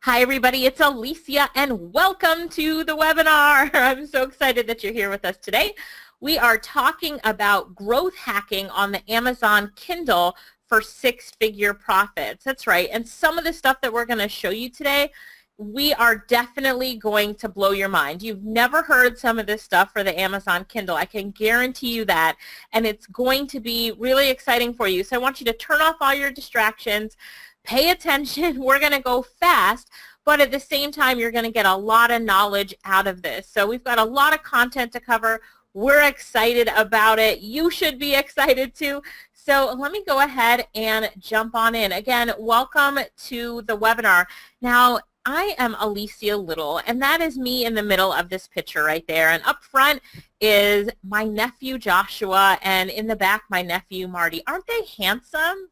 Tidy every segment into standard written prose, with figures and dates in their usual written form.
Hi everybody, it's Alicia and welcome to the webinar. I'm so excited that you're here with us today. We are talking about growth hacking on the Amazon Kindle for six-figure profits. That's right, and some of the stuff that we're going to show you today, we are definitely going to blow your mind. You've never heard some of this stuff for the Amazon Kindle. I can guarantee you that, and it's going to be really exciting for you. So I want you to turn off all your distractions. Pay attention. We're going to go fast, but at the same time, you're going to get a lot of knowledge out of this. So we've got a lot of content to cover. We're excited about it. You should be excited too. So let me go ahead and jump on in. Again, welcome to the webinar. Now, I am Alicia Little, and that is me in the middle of this picture right there. And up front is my nephew Joshua, and in the back, my nephew Marty. Aren't they handsome?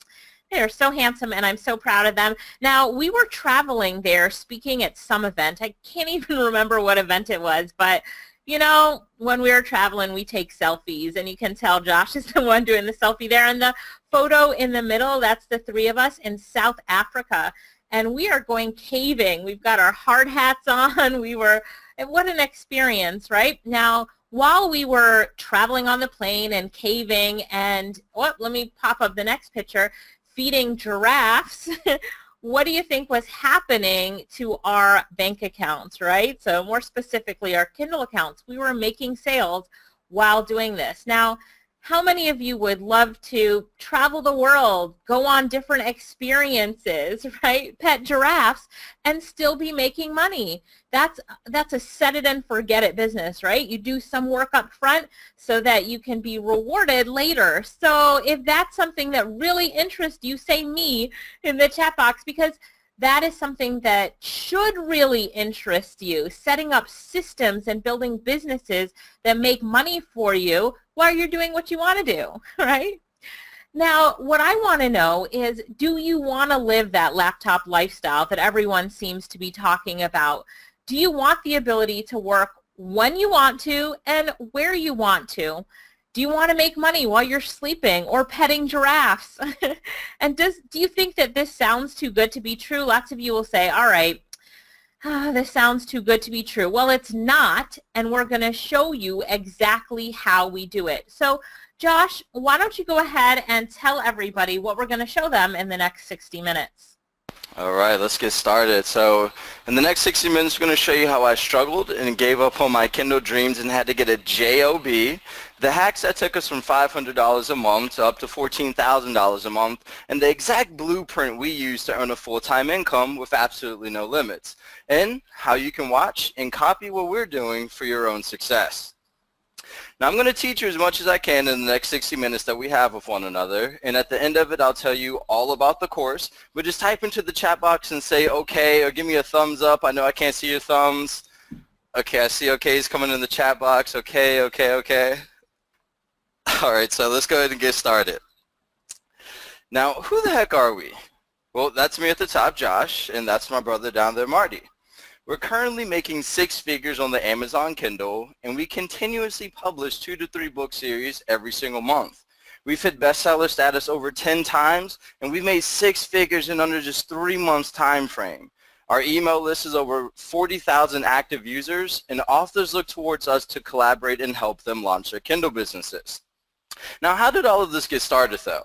They're so handsome, and I'm so proud of them. Now, we were traveling there speaking at some event. I can't even remember what event it was, but, you know, when we were traveling, we take selfies, and you can tell Josh is the one doing the selfie there. And the photo in the middle, that's the three of us in South Africa, and we are going caving. We've got our hard hats on. And what an experience, right? Now, while we were traveling on the plane and caving and, let me pop up the next picture, feeding giraffes, what do you think was happening to our bank accounts, right? So more specifically, our Kindle accounts. We were making sales while doing this. Now, how many of you would love to travel the world, go on different experiences, right? Pet giraffes and still be making money? That's a set it and forget it business, right? You do some work up front so that you can be rewarded later. So if that's something that really interests you, say me in the chat box, because that is something that should really interest you, setting up systems and building businesses that make money for you while you're doing what you want to do, right? Now, what I want to know is, do you want to live that laptop lifestyle that everyone seems to be talking about? Do you want the ability to work when you want to and where you want to? Do you want to make money while you're sleeping or petting giraffes? And do you think that this sounds too good to be true? Lots of you will say, all right, this sounds too good to be true. Well, it's not, and we're going to show you exactly how we do it. So, Josh, why don't you go ahead and tell everybody what we're going to show them in the next 60 minutes. All right, let's get started. So in the next 60 minutes, we're going to show you how I struggled and gave up on my Kindle dreams and had to get a job. The hacks that took us from $500 a month to up to $14,000 a month, and the exact blueprint we use to earn a full-time income with absolutely no limits, and how you can watch and copy what we're doing for your own success. Now, I'm going to teach you as much as I can in the next 60 minutes that we have with one another, and at the end of it, I'll tell you all about the course. But just type into the chat box and say okay, or give me a thumbs up. I know I can't see your thumbs. Okay, I see okays coming in the chat box. Okay, okay, okay. All right, so let's go ahead and get started. Now, who the heck are we? Well, that's me at the top, Josh, and that's my brother down there, Marty. We're currently making six figures on the Amazon Kindle, and we continuously publish 2 to 3 book series every single month. We've hit bestseller status over 10 times, and we've made 6 figures in under just 3 months time frame. Our email list is over 40,000 active users, and authors look towards us to collaborate and help them launch their Kindle businesses. Now, how did all of this get started, though?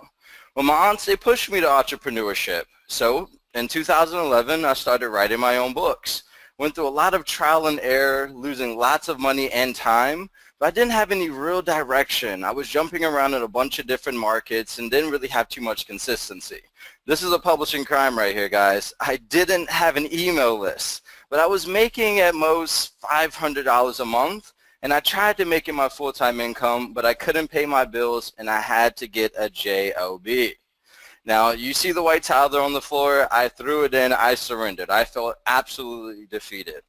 Well, my aunts, they pushed me to entrepreneurship. So in 2011, I started writing my own books. Went through a lot of trial and error, losing lots of money and time, but I didn't have any real direction. I was jumping around in a bunch of different markets and didn't really have too much consistency. This is a publishing crime right here, guys. I didn't have an email list, but I was making at most $500 a month, and I tried to make it my full-time income, but I couldn't pay my bills, and I had to get a job. Now, you see the white towel there on the floor. I threw it in. I surrendered. I felt absolutely defeated.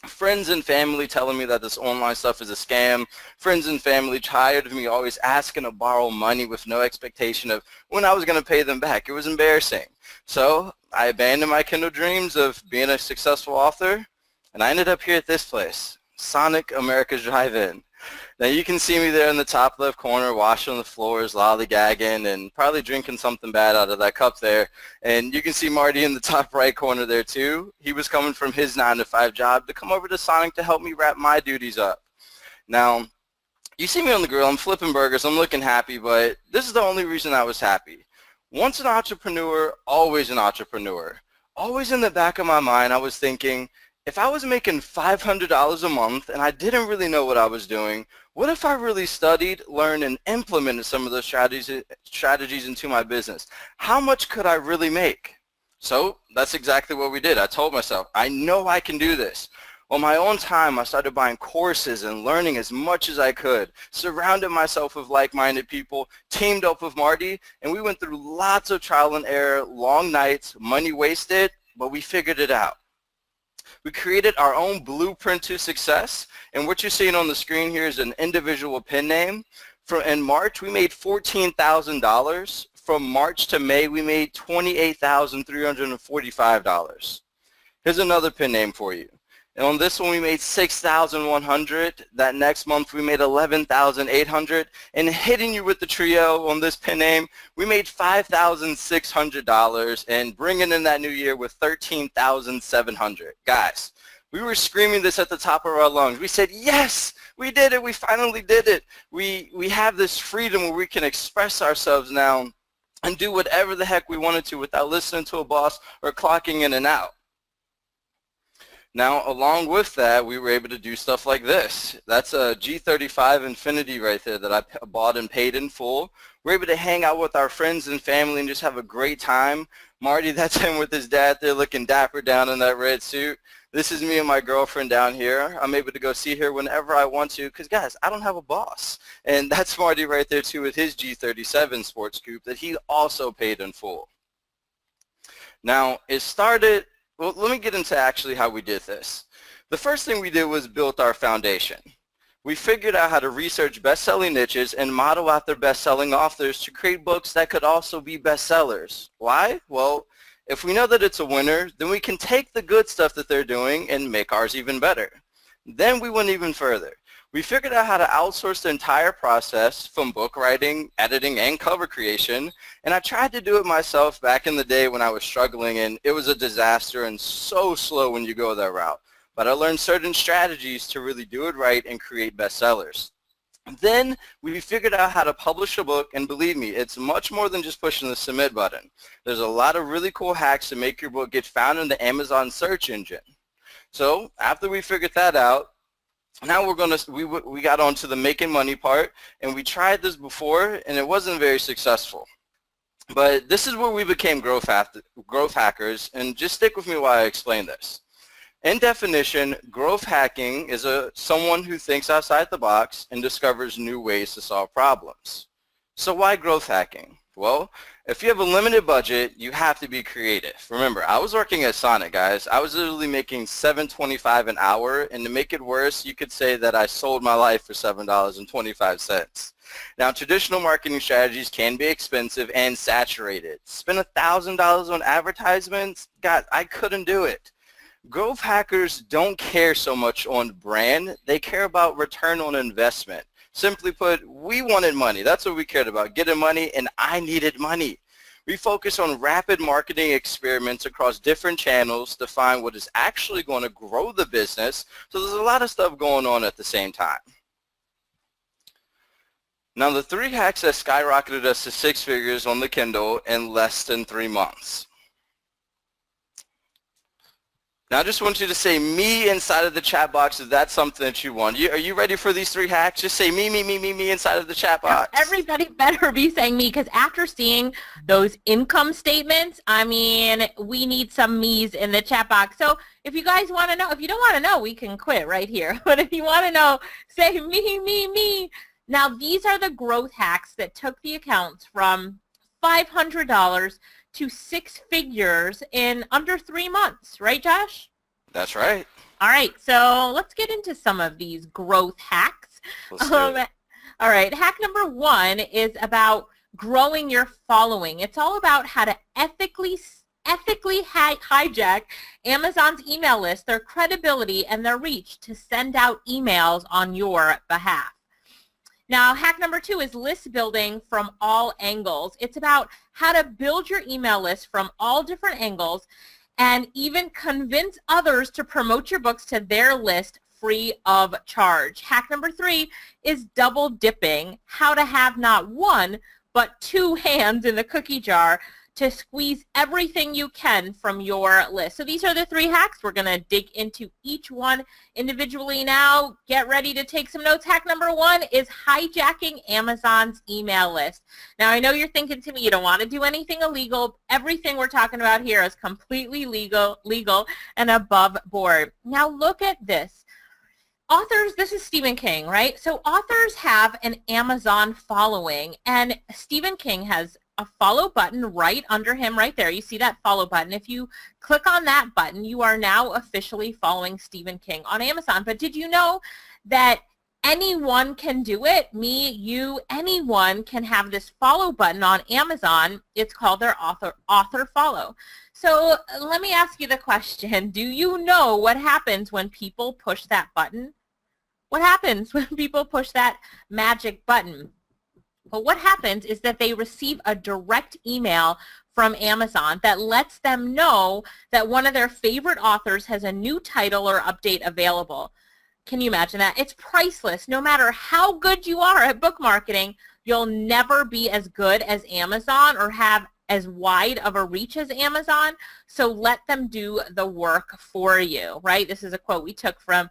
Friends and family telling me that this online stuff is a scam. Friends and family tired of me always asking to borrow money with no expectation of when I was going to pay them back. It was embarrassing. So I abandoned my Kindle dreams of being a successful author, and I ended up here at this place, Sonic America's Drive-In. Now you can see me there in the top left corner washing the floors, lollygagging, and probably drinking something bad out of that cup there. And you can see Marty in the top right corner there too. He was coming from his 9-to-5 job to come over to Sonic to help me wrap my duties up. Now, you see me on the grill, I'm flipping burgers, I'm looking happy, but this is the only reason I was happy. Once an entrepreneur, always an entrepreneur. Always in the back of my mind, I was thinking, if I was making $500 a month and I didn't really know what I was doing, what if I really studied, learned, and implemented some of those strategies into my business? How much could I really make? So that's exactly what we did. I told myself, I know I can do this. On my own time, I started buying courses and learning as much as I could, surrounded myself with like-minded people, teamed up with Marty, and we went through lots of trial and error, long nights, money wasted, but we figured it out. We created our own blueprint to success, and what you're seeing on the screen here is an individual pin name. In March, we made $14,000. From March to May, we made $28,345. Here's another pin name for you. And on this one, we made $6,100. That next month, we made $11,800. And hitting you with the trio on this pin name, we made $5,600. And bringing in that new year with $13,700. Guys, we were screaming this at the top of our lungs. We said, yes, we did it. We finally did it. We have this freedom where we can express ourselves now and do whatever the heck we wanted to without listening to a boss or clocking in and out. Now, along with that, we were able to do stuff like this. That's a G35 Infinity right there that I bought and paid in full. We're able to hang out with our friends and family and just have a great time. Marty, that's him with his dad there looking dapper down in that red suit. This is me and my girlfriend down here. I'm able to go see her whenever I want to because, guys, I don't have a boss. And that's Marty right there, too, with his G37 sports coupe that he also paid in full. Now, it started... Well, let me get into actually how we did this. The first thing we did was build our foundation. We figured out how to research best-selling niches and model out their best-selling authors to create books that could also be bestsellers. Why? Well, if we know that it's a winner, then we can take the good stuff that they're doing and make ours even better. Then we went even further. We figured out how to outsource the entire process from book writing, editing, and cover creation, and I tried to do it myself back in the day when I was struggling, and it was a disaster and so slow when you go that route. But I learned certain strategies to really do it right and create bestsellers. Then we figured out how to publish a book, and believe me, it's much more than just pushing the submit button. There's a lot of really cool hacks to make your book get found in the Amazon search engine. So after we figured that out, now we got onto the making money part, and we tried this before, and it wasn't very successful. But this is where we became growth hackers, and just stick with me while I explain this. In definition, growth hacking is someone who thinks outside the box and discovers new ways to solve problems. So why growth hacking? Well, if you have a limited budget, you have to be creative. Remember, I was working at Sonic, guys. I was literally making $7.25 an hour, and to make it worse, you could say that I sold my life for $7.25. Now, traditional marketing strategies can be expensive and saturated. Spend $1,000 on advertisements? God, I couldn't do it. Growth hackers don't care so much on brand. They care about return on investment. Simply put, we wanted money. That's what we cared about, getting money, and I needed money. We focus on rapid marketing experiments across different channels to find what is actually going to grow the business. So there's a lot of stuff going on at the same time. Now, the 3 hacks that skyrocketed us to 6 figures on the Kindle in less than 3 months. Now, I just want you to say me inside of the chat box if that's something that you want. Are you ready for these 3 hacks? Just say me inside of the chat box. Everybody better be saying me, because after seeing those income statements, I mean, we need some me's in the chat box. So if you guys want to know, if you don't want to know, we can quit right here. But if you want to know, say me. Now, these are the growth hacks that took the accounts from $500 to 6 figures in under 3 months, right, Josh? That's right. All right, so let's get into some of these growth hacks. Let's do it. All right, hack number 1 is about growing your following. It's all about how to ethically ethically hijack Amazon's email list, their credibility, and their reach to send out emails on your behalf. Now, hack number 2 is list building from all angles. It's about how to build your email list from all different angles and even convince others to promote your books to their list free of charge. Hack number 3 is double dipping, how to have not one, but 2 hands in the cookie jar to squeeze everything you can from your list. So these are the 3 hacks. We're going to dig into each one individually now. Get ready to take some notes. Hack number 1 is hijacking Amazon's email list. Now, I know you're thinking to me, you don't want to do anything illegal. Everything we're talking about here is completely legal and above board. Now, look at this. Authors, this is Stephen King, right? So authors have an Amazon following, and Stephen King has a follow button right under him right there. You see that follow button. If you click on that button, you are now officially following Stephen King on Amazon. But did you know that anyone can do it? Me, you, anyone can have this follow button on Amazon. It's called their author follow. So let me ask you the question. Do you know what happens when people push that button? What happens when people push that magic button? Well, what happens is that they receive a direct email from Amazon that lets them know that one of their favorite authors has a new title or update available. Can you imagine that? It's priceless. No matter how good you are at book marketing, you'll never be as good as Amazon or have as wide of a reach as Amazon, so let them do the work for you, right? This is a quote we took from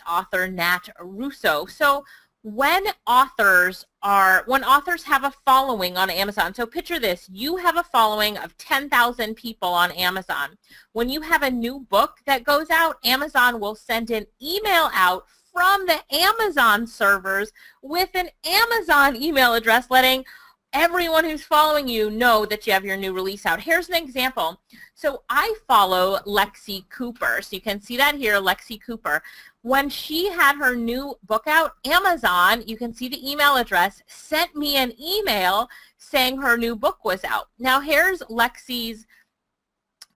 author Nat Russo. So when authors have a following on Amazon, so picture this, you have a following of 10,000 people on Amazon. When you have a new book that goes out, Amazon will send an email out from the Amazon servers with an Amazon email address letting everyone who's following you know that you have your new release out. Here's an example. So I follow Lexi Cooper. So you can see that here, Lexi Cooper. When she had her new book out, Amazon, you can see the email address, sent me an email saying her new book was out. Now here's Lexi's,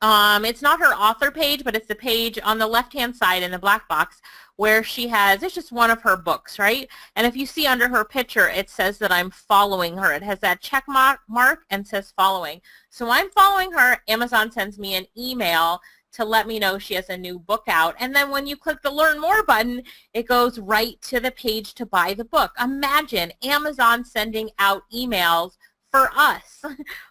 it's not her author page, but it's the page on the left-hand side in the black box where she has, it's just one of her books, right? And if you see under her picture, it says that I'm following her. It has that check mark and says following. So I'm following her. Amazon sends me an email to let me know she has a new book out. And then when you click the Learn More button, it goes right to the page to buy the book. Imagine Amazon sending out emails for us.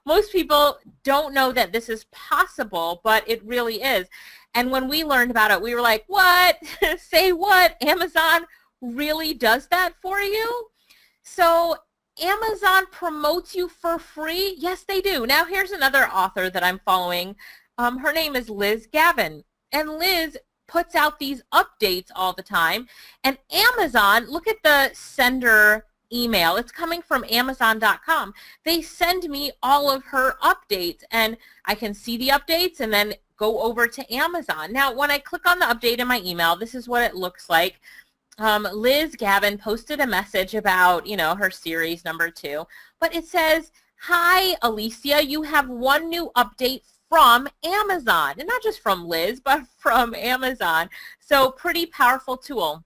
Most people don't know that this is possible, but it really is. And when we learned about it, we were like, what? Say what? Amazon really does that for you? So Amazon promotes you for free? Yes, they do. Now here's another author that I'm following. Her name is Liz Gavin. And Liz puts out these updates all the time. And Amazon, look at the sender email. It's coming from Amazon.com. They send me all of her updates, and I can see the updates and then go over to Amazon. Now, when I click on the update in my email, this is what it looks like. Liz Gavin posted a message about, her series number 2, but it says, "Hi, Alicia, you have one new update from Amazon." And not just from Liz, but from Amazon. So pretty powerful tool.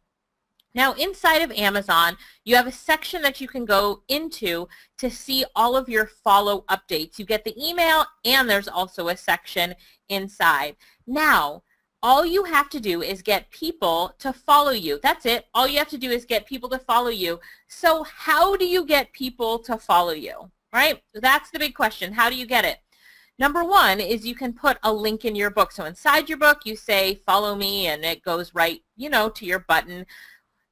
Now, inside of Amazon, you have a section that you can go into to see all of your follow updates. You get the email, and there's also a section inside. Now, all you have to do is get people to follow you. That's it. All you have to do is get people to follow you. So how do you get people to follow you, right? That's the big question. How do you get it? Number 1 is you can put a link in your book. So inside your book, you say, follow me, and it goes right, to your button.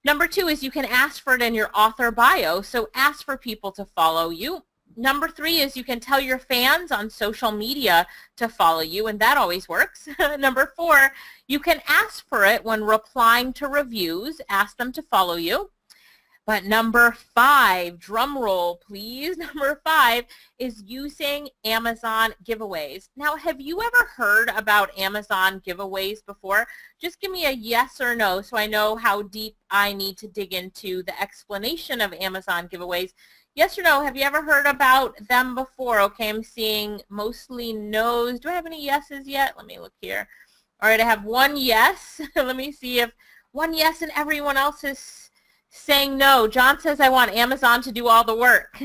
Number 2 is you can ask for it in your author bio, so ask for people to follow you. Number 3 is you can tell your fans on social media to follow you, and that always works. Number 4, you can ask for it when replying to reviews. Ask them to follow you. But number 5, drum roll please, number 5 is using Amazon giveaways. Now, have you ever heard about Amazon giveaways before? Just give me a yes or no so I know how deep I need to dig into the explanation of Amazon giveaways. Yes or no? Have you ever heard about them before? Okay, I'm seeing mostly no's. Do I have any yeses yet? Let me look here. All right, I have one yes. Let me see if one yes and everyone else is saying no. John says, I want Amazon to do all the work.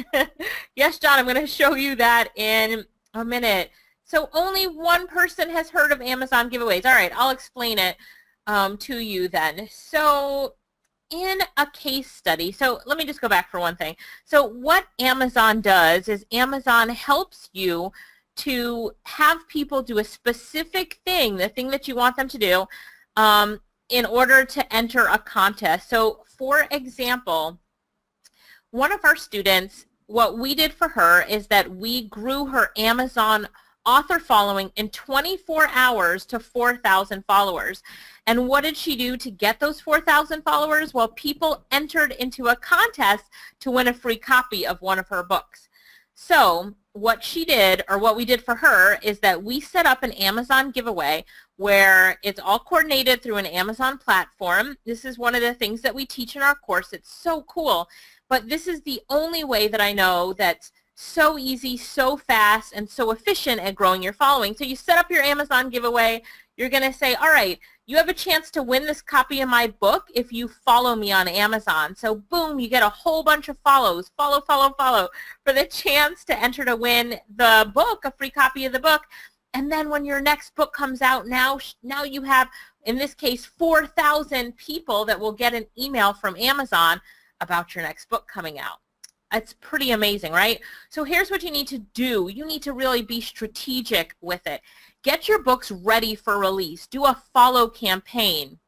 Yes, John, I'm going to show you that in a minute. So only one person has heard of Amazon giveaways. All right, I'll explain it to you then. So in a case study, so let me just go back for one thing. So what Amazon does is Amazon helps you to have people do a specific thing, the thing that you want them to do, in order to enter a contest. So for example, one of our students, what we did for her is that we grew her Amazon author following in 24 hours to 4,000 followers. And what did she do to get those 4,000 followers? Well, people entered into a contest to win a free copy of one of her books. So what she did, or what we did for her, is that we set up an Amazon giveaway where it's all coordinated through an Amazon platform. This is one of the things that we teach in our course. It's so cool. But this is the only way that I know that's so easy, so fast, and so efficient at growing your following. So you set up your Amazon giveaway. You're going to say, all right, you have a chance to win this copy of my book if you follow me on Amazon. So boom, you get a whole bunch of follows, follow, for the chance to enter to win the book, a free copy of the book. And then when your next book comes out, now you have, in this case, 4,000 people that will get an email from Amazon about your next book coming out. It's pretty amazing, right? So here's what you need to do. You need to really be strategic with it. Get your books ready for release. Do a follow campaign.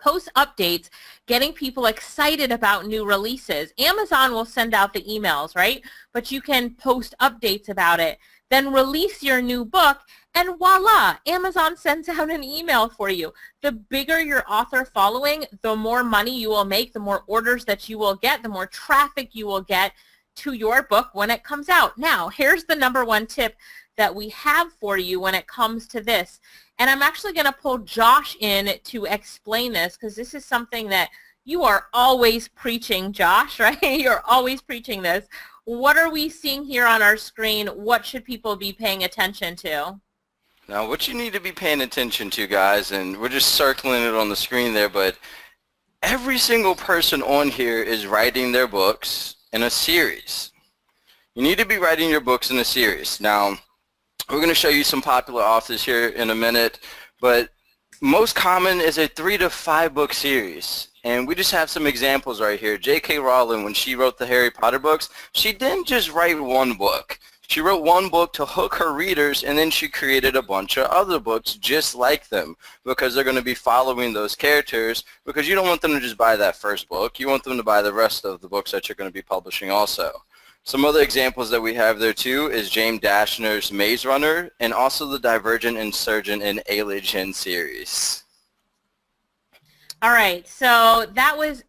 Post updates, getting people excited about new releases. Amazon will send out the emails, right? But you can post updates about it. Then release your new book, and voila, Amazon sends out an email for you. The bigger your author following, the more money you will make, the more orders that you will get, the more traffic you will get to your book when it comes out. Now, here's the number one tip that we have for you when it comes to this. And I'm actually going to pull Josh in to explain this, because this is something that you are always preaching, Josh, right? You're always preaching this. What are we seeing here on our screen? What should people be paying attention to? Now, what you need to be paying attention to, guys, and we're just circling it on the screen there, but every single person on here is writing their books in a series. You need to be writing your books in a series. Now, we're going to show you some popular authors here in a minute, but most common is a 3 to 5 book series. And we just have some examples right here. J.K. Rowling, when she wrote the Harry Potter books, she didn't just write one book. She wrote one book to hook her readers, and then she created a bunch of other books just like them, because they're going to be following those characters, because you don't want them to just buy that first book. You want them to buy the rest of the books that you're going to be publishing also. Some other examples that we have there too is James Dashner's Maze Runner, and also the Divergent Insurgent and Alien series. All right, so that was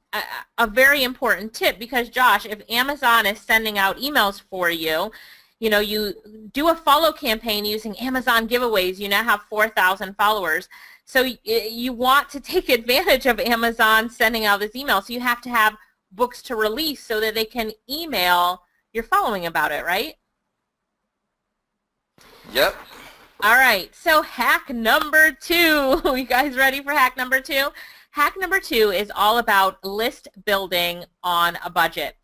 a very important tip, because Josh, if Amazon is sending out emails for you, you know, you do a follow campaign using Amazon giveaways. You now have 4,000 followers. So you want to take advantage of Amazon sending out this email. So you have to have books to release so that they can email your following about it, right? Yep. All right, so hack number 2. You guys ready for hack number 2? Hack number 2 is all about list building on a budget.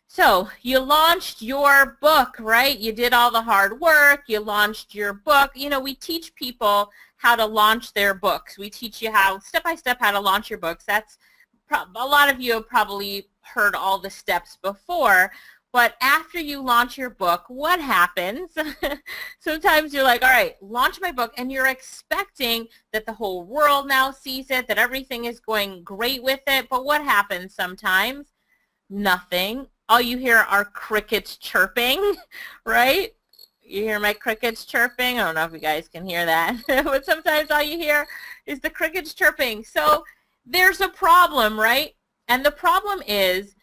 So you launched your book, right? You did all the hard work. You launched your book. You know, we teach people how to launch their books. We teach you how, step by step, how to launch your books. That's a lot of you have probably heard all the steps before. But after you launch your book, what happens? Sometimes you're like, all right, launch my book, and you're expecting that the whole world now sees it, that everything is going great with it. But what happens sometimes? Nothing. All you hear are crickets chirping, right? You hear my crickets chirping? I don't know if you guys can hear that. But sometimes all you hear is the crickets chirping. So there's a problem, right? And the problem is,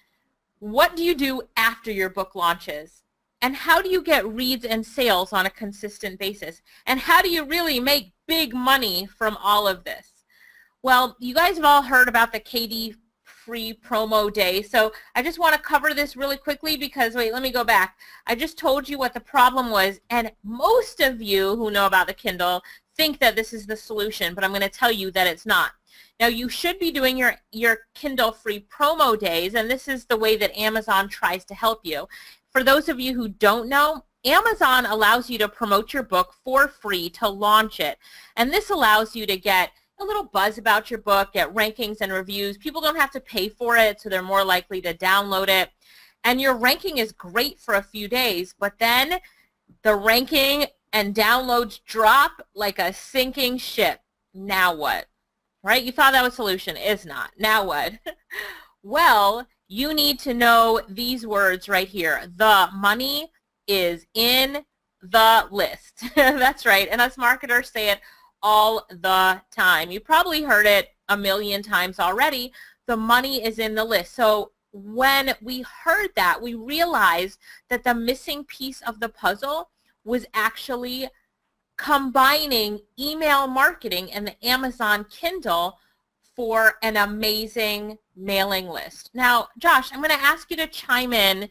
what do you do after your book launches? And how do you get reads and sales on a consistent basis? And how do you really make big money from all of this? Well, you guys have all heard about the free promo day. So I just want to cover this really quickly because, wait, let me go back. I just told you what the problem was, and most of you who know about the Kindle think that this is the solution, but I'm going to tell you that it's not. Now, you should be doing your Kindle free promo days, and this is the way that Amazon tries to help you. For those of you who don't know, Amazon allows you to promote your book for free to launch it, and this allows you to get a little buzz about your book, get rankings and reviews. People don't have to pay for it, so they're more likely to download it. And your ranking is great for a few days, but then the ranking and downloads drop like a sinking ship. Now what? Right? You thought that was a solution. It's not. Now what? Well, you need to know these words right here. The money is in the list. That's right. And us marketers say it all the time. You probably heard it a million times already. The money is in the list. So when we heard that, we realized that the missing piece of the puzzle was actually combining email marketing and the Amazon Kindle for an amazing mailing list. Now, Josh, I'm going to ask you to chime in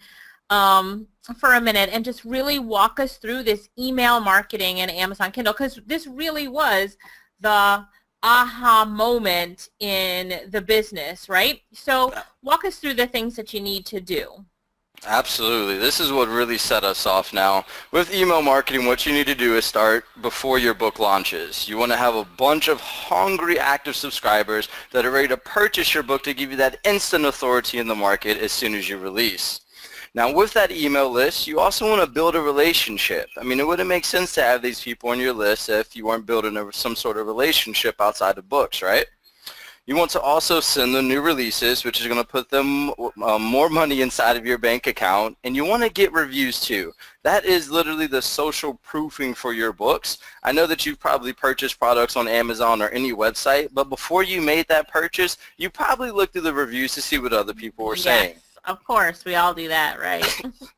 for a minute and just really walk us through this email marketing and Amazon Kindle, because this really was the aha moment in the business, right? So walk us through the things that you need to do. Absolutely. This is what really set us off now. With email marketing, what you need to do is start before your book launches. You want to have a bunch of hungry active subscribers that are ready to purchase your book to give you that instant authority in the market as soon as you release. Now, with that email list, you also want to build a relationship. I mean, it wouldn't make sense to have these people on your list if you weren't building some sort of relationship outside of books, right? You want to also send them new releases, which is going to put them more money inside of your bank account. And you want to get reviews too. That is literally the social proofing for your books. I know that you've probably purchased products on Amazon or any website, but before you made that purchase, you probably looked through the reviews to see what other people were saying. Of course, we all do that, right?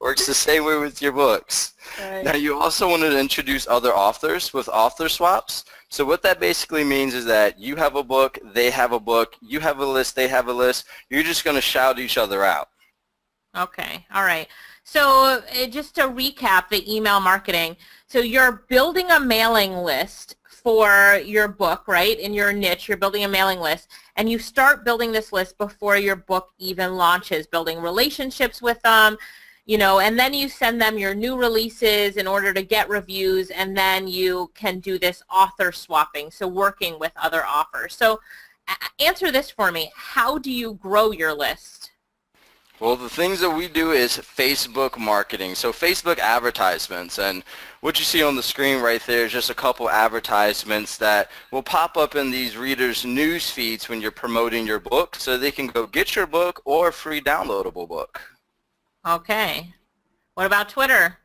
Works the same way with your books. Right. Now, you also want to introduce other authors with author swaps. So what that basically means is that you have a book, they have a book, you have a list, they have a list. You're just going to shout each other out. Okay, all right. So just to recap the email marketing, so you're building a mailing list for your book, right? In your niche, you're building a mailing list, and you start building this list before your book even launches, building relationships with them, you know, and then you send them your new releases in order to get reviews, and then you can do this author swapping, so working with other authors. So answer this for me. How do you grow your list? Well, the things that we do is Facebook marketing, so Facebook advertisements, and what you see on the screen right there is just a couple advertisements that will pop up in these readers' news feeds when you're promoting your book, so they can go get your book or a free downloadable book. Okay. What about Twitter?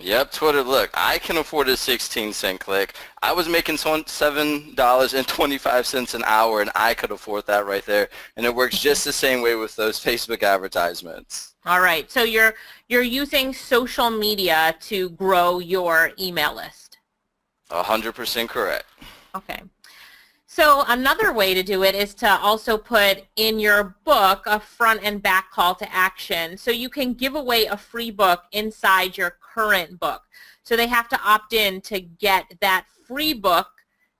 Yep, Twitter. Look, I can afford a 16-cent click. I was making $7.25 an hour, and I could afford that right there. And it works just the same way with those Facebook advertisements. All right. So you're using social media to grow your email list. 100% correct. Okay. So another way to do it is to also put in your book a front and back call to action. So you can give away a free book inside your current book. So they have to opt in to get that free book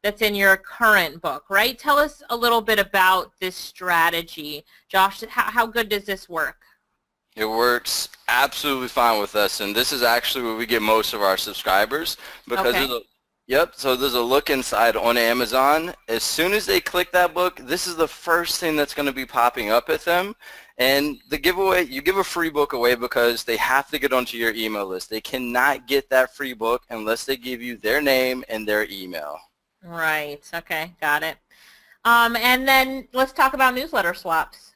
that's in your current book, right? Tell us a little bit about this strategy. Josh, how good does this work? It works absolutely fine with us, and this is actually where we get most of our subscribers because okay. Yep, so there's a look inside on Amazon. As soon as they click that book, this is the first thing that's going to be popping up at them. And the giveaway, you give a free book away because they have to get onto your email list. They cannot get that free book unless they give you their name and their email. Right, okay, got it. And then let's talk about newsletter swaps.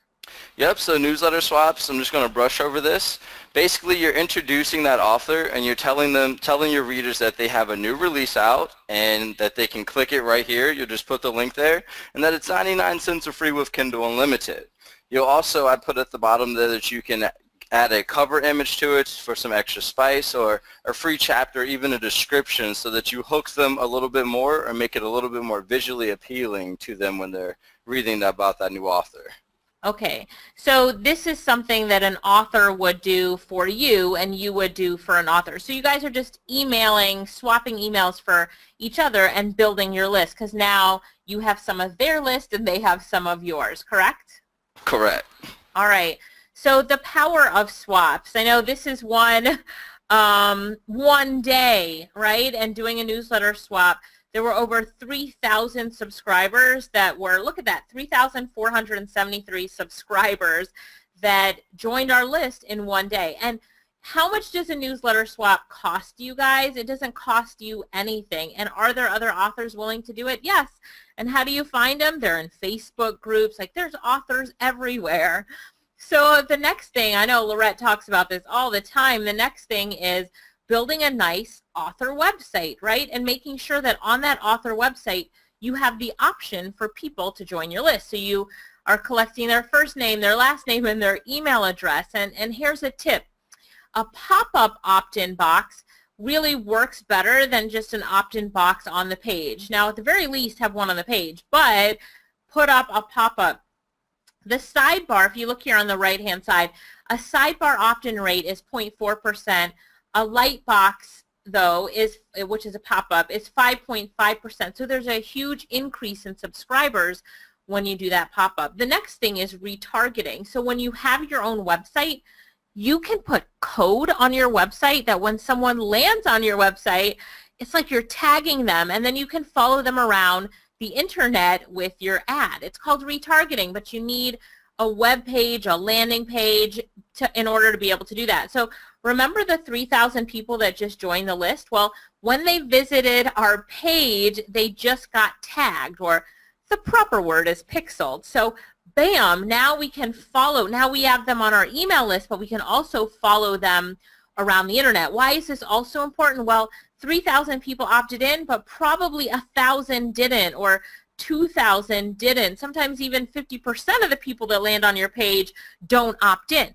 Yep, so newsletter swaps, I'm just going to brush over this. Basically, you're introducing that author and you're telling your readers that they have a new release out and that they can click it right here. You'll just put the link there, and that it's 99 cents or free with Kindle Unlimited. You'll also, I put at the bottom there that you can add a cover image to it for some extra spice, or a free chapter, even a description, so that you hook them a little bit more or make it a little bit more visually appealing to them when they're reading about that new author. Okay, so this is something that an author would do for you and you would do for an author. So you guys are just emailing, swapping emails for each other and building your list because now you have some of their list and they have some of yours, correct? Correct. All right, so the power of swaps. I know this is one day, right? And doing a newsletter swap. There were over 3,000 subscribers that were, look at that, 3,473 subscribers that joined our list in one day. And how much does a newsletter swap cost you guys? It doesn't cost you anything. And are there other authors willing to do it? Yes. And how do you find them? They're in Facebook groups. Like there's authors everywhere. So the next thing, I know Lorette talks about this all the time, the next thing is building a nice author website, right? And making sure that on that author website, you have the option for people to join your list. So you are collecting their first name, their last name, and their email address. And here's a tip. A pop-up opt-in box really works better than just an opt-in box on the page. Now, at the very least, have one on the page, but put up a pop-up. The sidebar, if you look here on the right-hand side, a sidebar opt-in rate is 0.4%. A light box, though, which is a pop-up, is 5.5%. So there's a huge increase in subscribers when you do that pop-up. The next thing is retargeting. So when you have your own website, you can put code on your website that when someone lands on your website, it's like you're tagging them, and then you can follow them around the internet with your ad. It's called retargeting, but you need a web page, a landing page in order to be able to do that. So remember the 3,000 people that just joined the list? Well, when they visited our page, they just got tagged, or the proper word is pixeled. So bam, now we can follow. Now we have them on our email list, but we can also follow them around the internet. Why is this also important? Well, 3,000 people opted in, but probably 1,000 didn't, or 2,000 didn't. Sometimes even 50% of the people that land on your page don't opt in.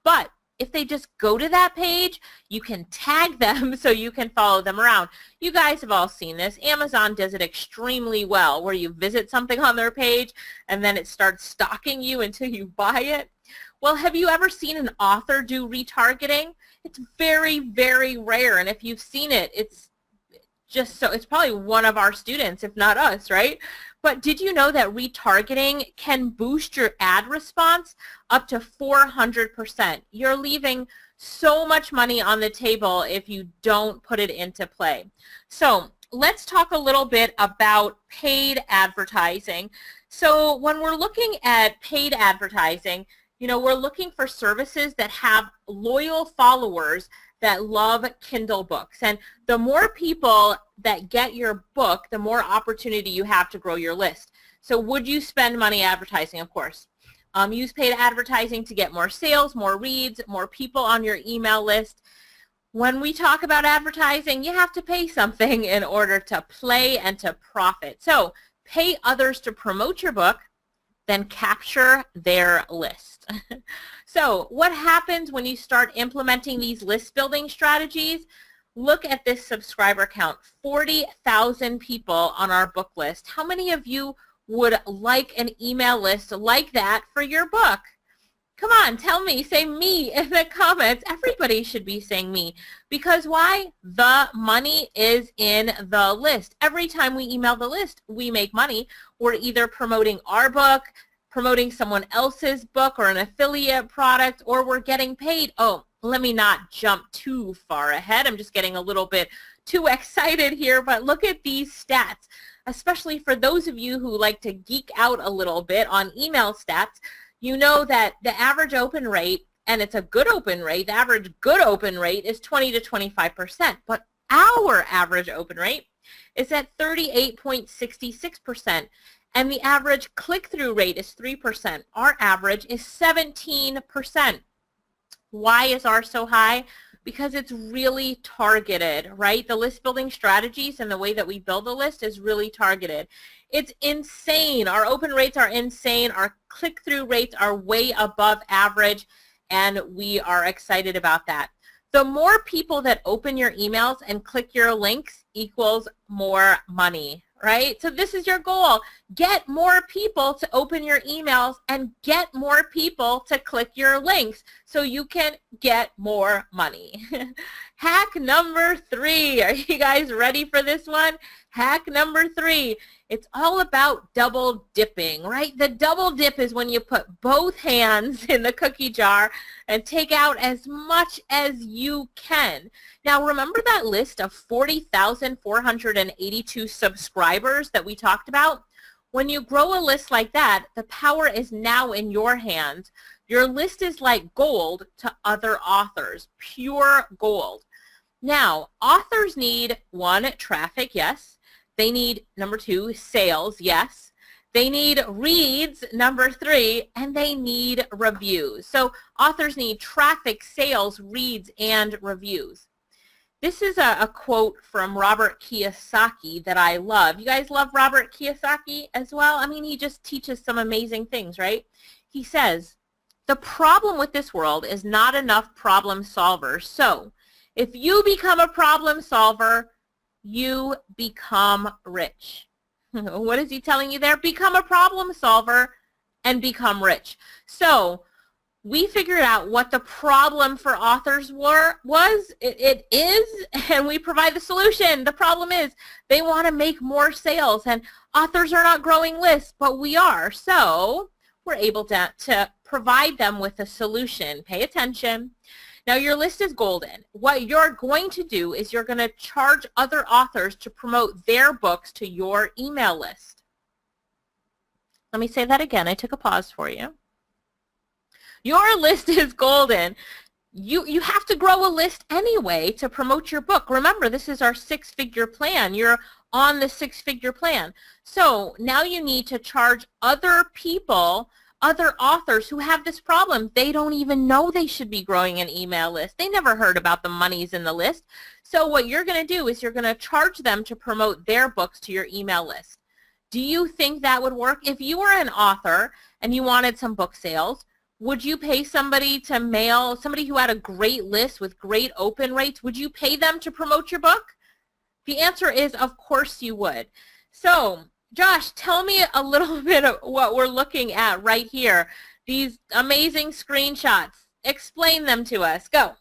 But if they just go to that page, you can tag them so you can follow them around. You guys have all seen this. Amazon does it extremely well, where you visit something on their page and then it starts stalking you until you buy it. Well, have you ever seen an author do retargeting? It's very, very rare, and if you've seen it, it's probably one of our students, if not us, right? But did you know that retargeting can boost your ad response up to 400%? You're leaving so much money on the table if you don't put it into play. So let's talk a little bit about paid advertising. So when we're looking at paid advertising, you know, we're looking for services that have loyal followers that love Kindle books. And the more people that get your book, the more opportunity you have to grow your list. So would you spend money advertising? Of course. Use paid advertising to get more sales, more reads, more people on your email list. When we talk about advertising, you have to pay something in order to play and to profit. So pay others to promote your book, then capture their list. So what happens when you start implementing these list building strategies? Look at this subscriber count, 40,000 people on our book list. How many of you would like an email list like that for your book? Come on, tell me, say me in the comments. Everybody should be saying me. Because why? The money is in the list. Every time we email the list, we make money. We're either promoting our book, promoting someone else's book or an affiliate product, or we're getting paid. Oh, let me not jump too far ahead. I'm just getting a little bit too excited here, but look at these stats, especially for those of you who like to geek out a little bit on email stats. You know that the average open rate, and it's a good open rate, the average good open rate is 20 to 25%, but our average open rate is at 38.66%. And the average click-through rate is 3%. Our average is 17%. Why is ours so high? Because it's really targeted, right? The list building strategies and the way that we build a list is really targeted. It's insane. Our open rates are insane. Our click-through rates are way above average, and we are excited about that. The more people that open your emails and click your links equals more money, right? So this is your goal. Get more people to open your emails and get more people to click your links so you can get more money. Hack number 3. Are you guys ready for this one? Hack number 3. It's all about double dipping, right? The double dip is when you put both hands in the cookie jar and take out as much as you can. Now, remember that list of 40,482 subscribers that we talked about? When you grow a list like that, the power is now in your hands. Your list is like gold to other authors, pure gold. Now, authors need 1, traffic, yes. They need, number 2, sales, yes. They need reads, number 3, and they need reviews. So authors need traffic, sales, reads, and reviews. This is a quote from Robert Kiyosaki that I love. You guys love Robert Kiyosaki as well? I mean, he just teaches some amazing things, right? He says, "The problem with this world is not enough problem solvers. So if you become a problem solver, you become rich." What is he telling you there? Become a problem solver and become rich. So we figured out what the problem for authors it is, and we provide the solution. The problem is they want to make more sales, and authors are not growing lists, but we are. So we're able to provide them with a solution. Pay attention. Now, your list is golden. What you're going to do is you're going to charge other authors to promote their books to your email list. Let me say that again. I took a pause for you. Your list is golden. You have to grow a list anyway to promote your book. Remember, this is our 6-figure plan. You're on the 6-figure plan. So now you need to charge other people, other authors who have this problem. They don't even know they should be growing an email list. They never heard about the monies in the list. So what you're going to do is you're going to charge them to promote their books to your email list. Do you think that would work? If you were an author and you wanted some book sales, would you pay somebody to mail, somebody who had a great list with great open rates, would you pay them to promote your book? The answer is, of course you would. So, Josh, tell me a little bit of what we're looking at right here. These amazing screenshots. Explain them to us. Go.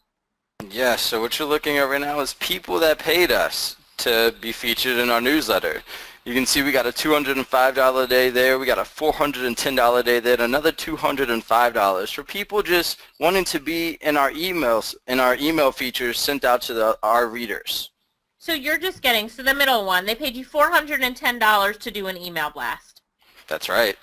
Yeah, so what you're looking at right now is people that paid us to be featured in our newsletter. You can see we got a $205 a day there, we got a $410 a day there, and another $205 for people just wanting to be in our emails, in our email features sent out to our readers. So you're just getting, so the middle one, they paid you $410 to do an email blast. That's right.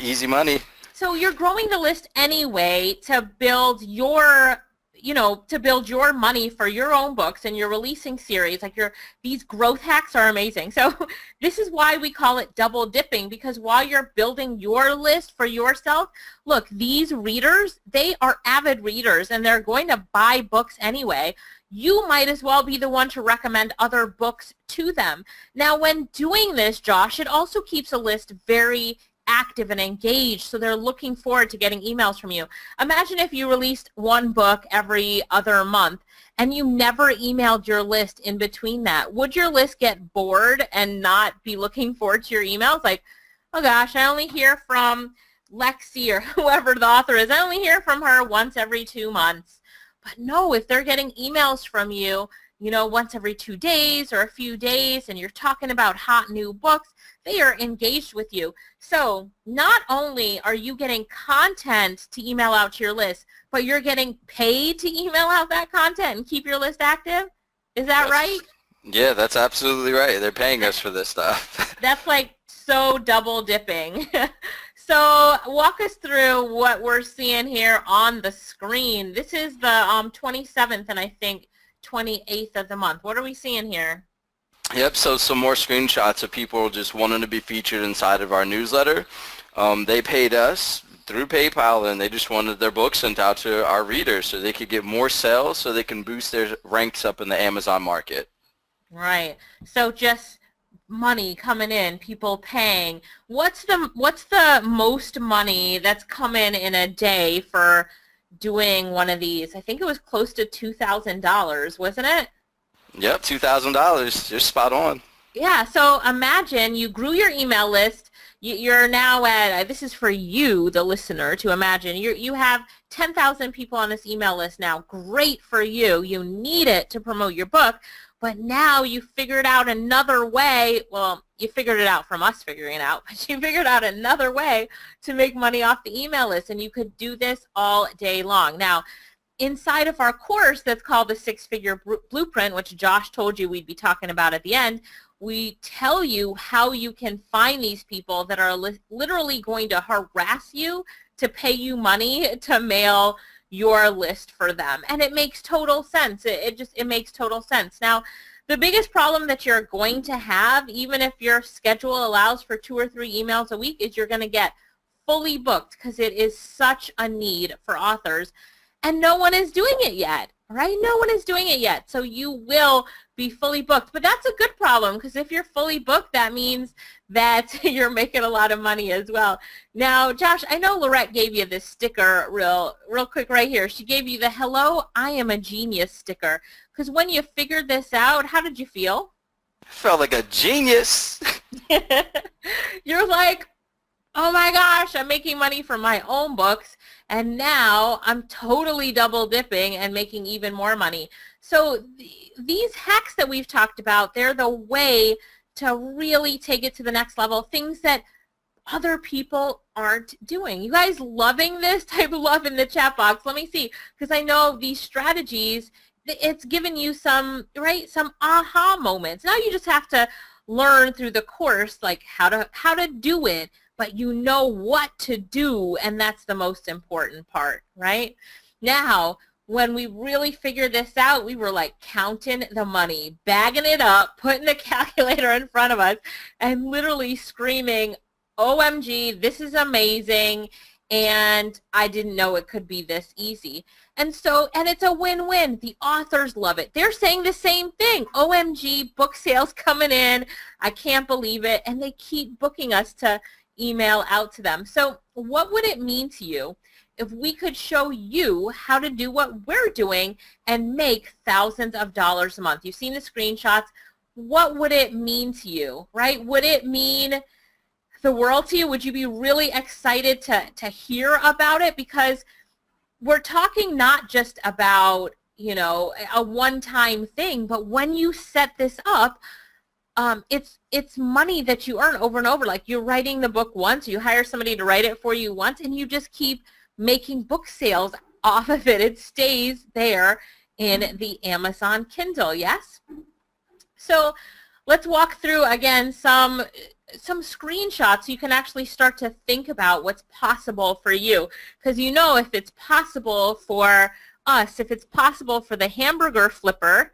Easy money. So you're growing the list anyway to build your, to build your money for your own books, and you're releasing series. Like these growth hacks are amazing. So this is why we call it double dipping, because while you're building your list for yourself, look, these readers, they are avid readers and they're going to buy books anyway. You might as well be the one to recommend other books to them. Now, when doing this, Josh, it also keeps a list very active and engaged, so they're looking forward to getting emails from you. Imagine if you released one book every other month and you never emailed your list in between that. Would your list get bored and not be looking forward to your emails? Like, oh gosh, I only hear from Lexi or whoever the author is. I only hear from her once every 2 months. But no, if they're getting emails from you, once every 2 days or a few days, and you're talking about hot new books, they are engaged with you. So not only are you getting content to email out to your list, but you're getting paid to email out that content and keep your list active. Is that right? Yeah, that's absolutely right. They're paying us for this stuff. That's like so double dipping. So walk us through what we're seeing here on the screen. This is the 27th and I think 28th of the month. What are we seeing here? Yep, so some more screenshots of people just wanting to be featured inside of our newsletter. They paid us through PayPal, and they just wanted their books sent out to our readers so they could get more sales, so they can boost their ranks up in the Amazon market. Right. So just money coming in, people paying. What's the most money that's come in a day for doing one of these? I think it was close to $2,000, wasn't it? Yep, $2,000. You're spot on. Yeah, so imagine you grew your email list. You're now at, this is for you, the listener, to imagine. You have 10,000 people on this email list now. Great for you. You need it to promote your book. But now you figured out another way. Well, you figured it out from us figuring it out, but you figured out another way to make money off the email list. And you could do this all day long. Now, inside of our course that's called the Six-Figure Blueprint, which Josh told you we'd be talking about at the end, we tell you how you can find these people that are literally going to harass you to pay you money to mail your list for them. And it makes total sense. It makes total sense. Now, the biggest problem that you're going to have, even if your schedule allows for 2 or 3 emails a week, is you're going to get fully booked because it is such a need for authors. And no one is doing it yet, right? No one is doing it yet. So you will be fully booked. But that's a good problem because if you're fully booked, that means that you're making a lot of money as well. Now, Josh, I know Lorette gave you this sticker real quick right here. She gave you the "Hello, I am a genius" sticker. Because when you figured this out, how did you feel? I felt like a genius. You're like, oh my gosh, I'm making money from my own books, and now I'm totally double dipping and making even more money. So these hacks that we've talked about, they're the way to really take it to the next level, things that other people aren't doing. You guys loving this? Type love in the chat box. Let me see, because I know these strategies, it's given you some aha moments. Now you just have to learn through the course like how to do it, but you know what to do, and that's the most important part, right? Now, when we really figured this out, we were like counting the money, bagging it up, putting the calculator in front of us, and literally screaming, OMG, this is amazing, and I didn't know it could be this easy. And it's a win-win. The authors love it. They're saying the same thing. OMG, book sales coming in. I can't believe it. And they keep booking us to email out to them. So what would it mean to you if we could show you how to do what we're doing and make thousands of dollars a month? You've seen the screenshots. What would it mean to you, right? Would it mean the world to you? Would you be really excited to hear about it? Because we're talking not just about, a one-time thing, but when you set this up, it's money that you earn over and over. Like you're writing the book once, you hire somebody to write it for you once, and you just keep making book sales off of it. It stays there in the Amazon Kindle, yes? So let's walk through again some screenshots so you can actually start to think about what's possible for you. Because if it's possible for us, if it's possible for the hamburger flipper,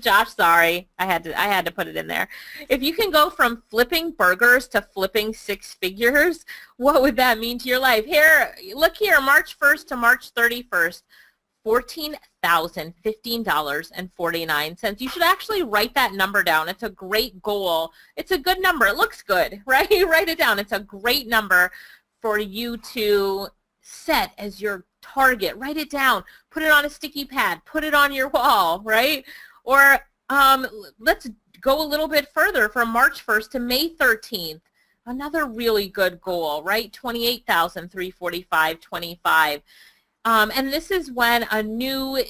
Josh, sorry, I had to put it in there. If you can go from flipping burgers to flipping 6 figures, what would that mean to your life? Here, look here, March 1st to March 31st, $14,015.49. You should actually write that number down. It's a great goal. It's a good number. It looks good, right? You write it down. It's a great number for you to set as your target. Write it down. Put it on a sticky pad. Put it on your wall, right? Or let's go a little bit further from March 1st to May 13th. Another really good goal, right? $28,345.25. And this is when a new,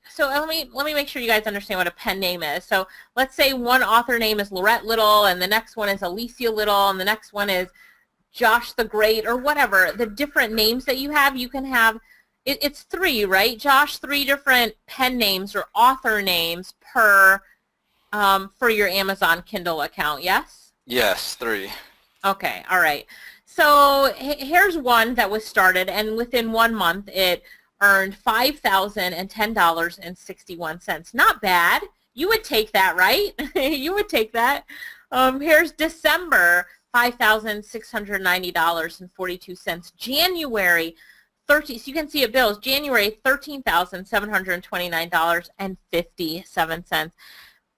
so let me make sure you guys understand what a pen name is. So let's say one author name is Lorette Little, and the next one is Alicia Little, and the next one is Josh the Great, or whatever. The different names that you have, you can have, it's 3, right, Josh? 3 different pen names or author names per, for your Amazon Kindle account, yes? Yes, 3. Okay, all right. So here's one that was started, and within 1 month, it earned $5,010.61. Not bad. You would take that, right? You would take that. Here's December, $5,690.42. January, so you can see it bills. January, $13,729.57.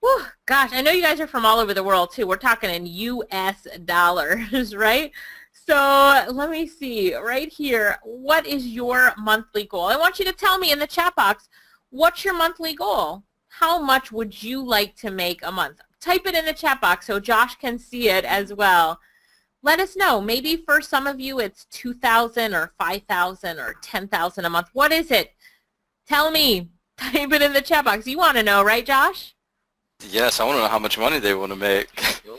Whew, gosh, I know you guys are from all over the world, too. We're talking in U.S. dollars, right? So let me see right here. What is your monthly goal? I want you to tell me in the chat box, what's your monthly goal? How much would you like to make a month? type it in the chat box so Josh can see it as well. Let us know. Maybe for some of you it's 2,000 or 5,000 or 10,000 a month. What is it? Tell me. Type it in the chat box. You want to know, right, Josh? Yes, I want to know how much money they want to make.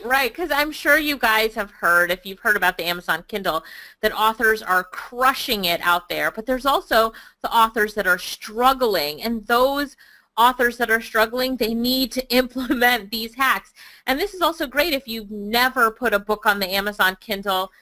Right, because I'm sure you guys have heard, if you've heard about the Amazon Kindle, that authors are crushing it out there. But there's also the authors that are struggling, and those authors that are struggling, they need to implement these hacks. And this is also great if you've never put a book on the Amazon Kindle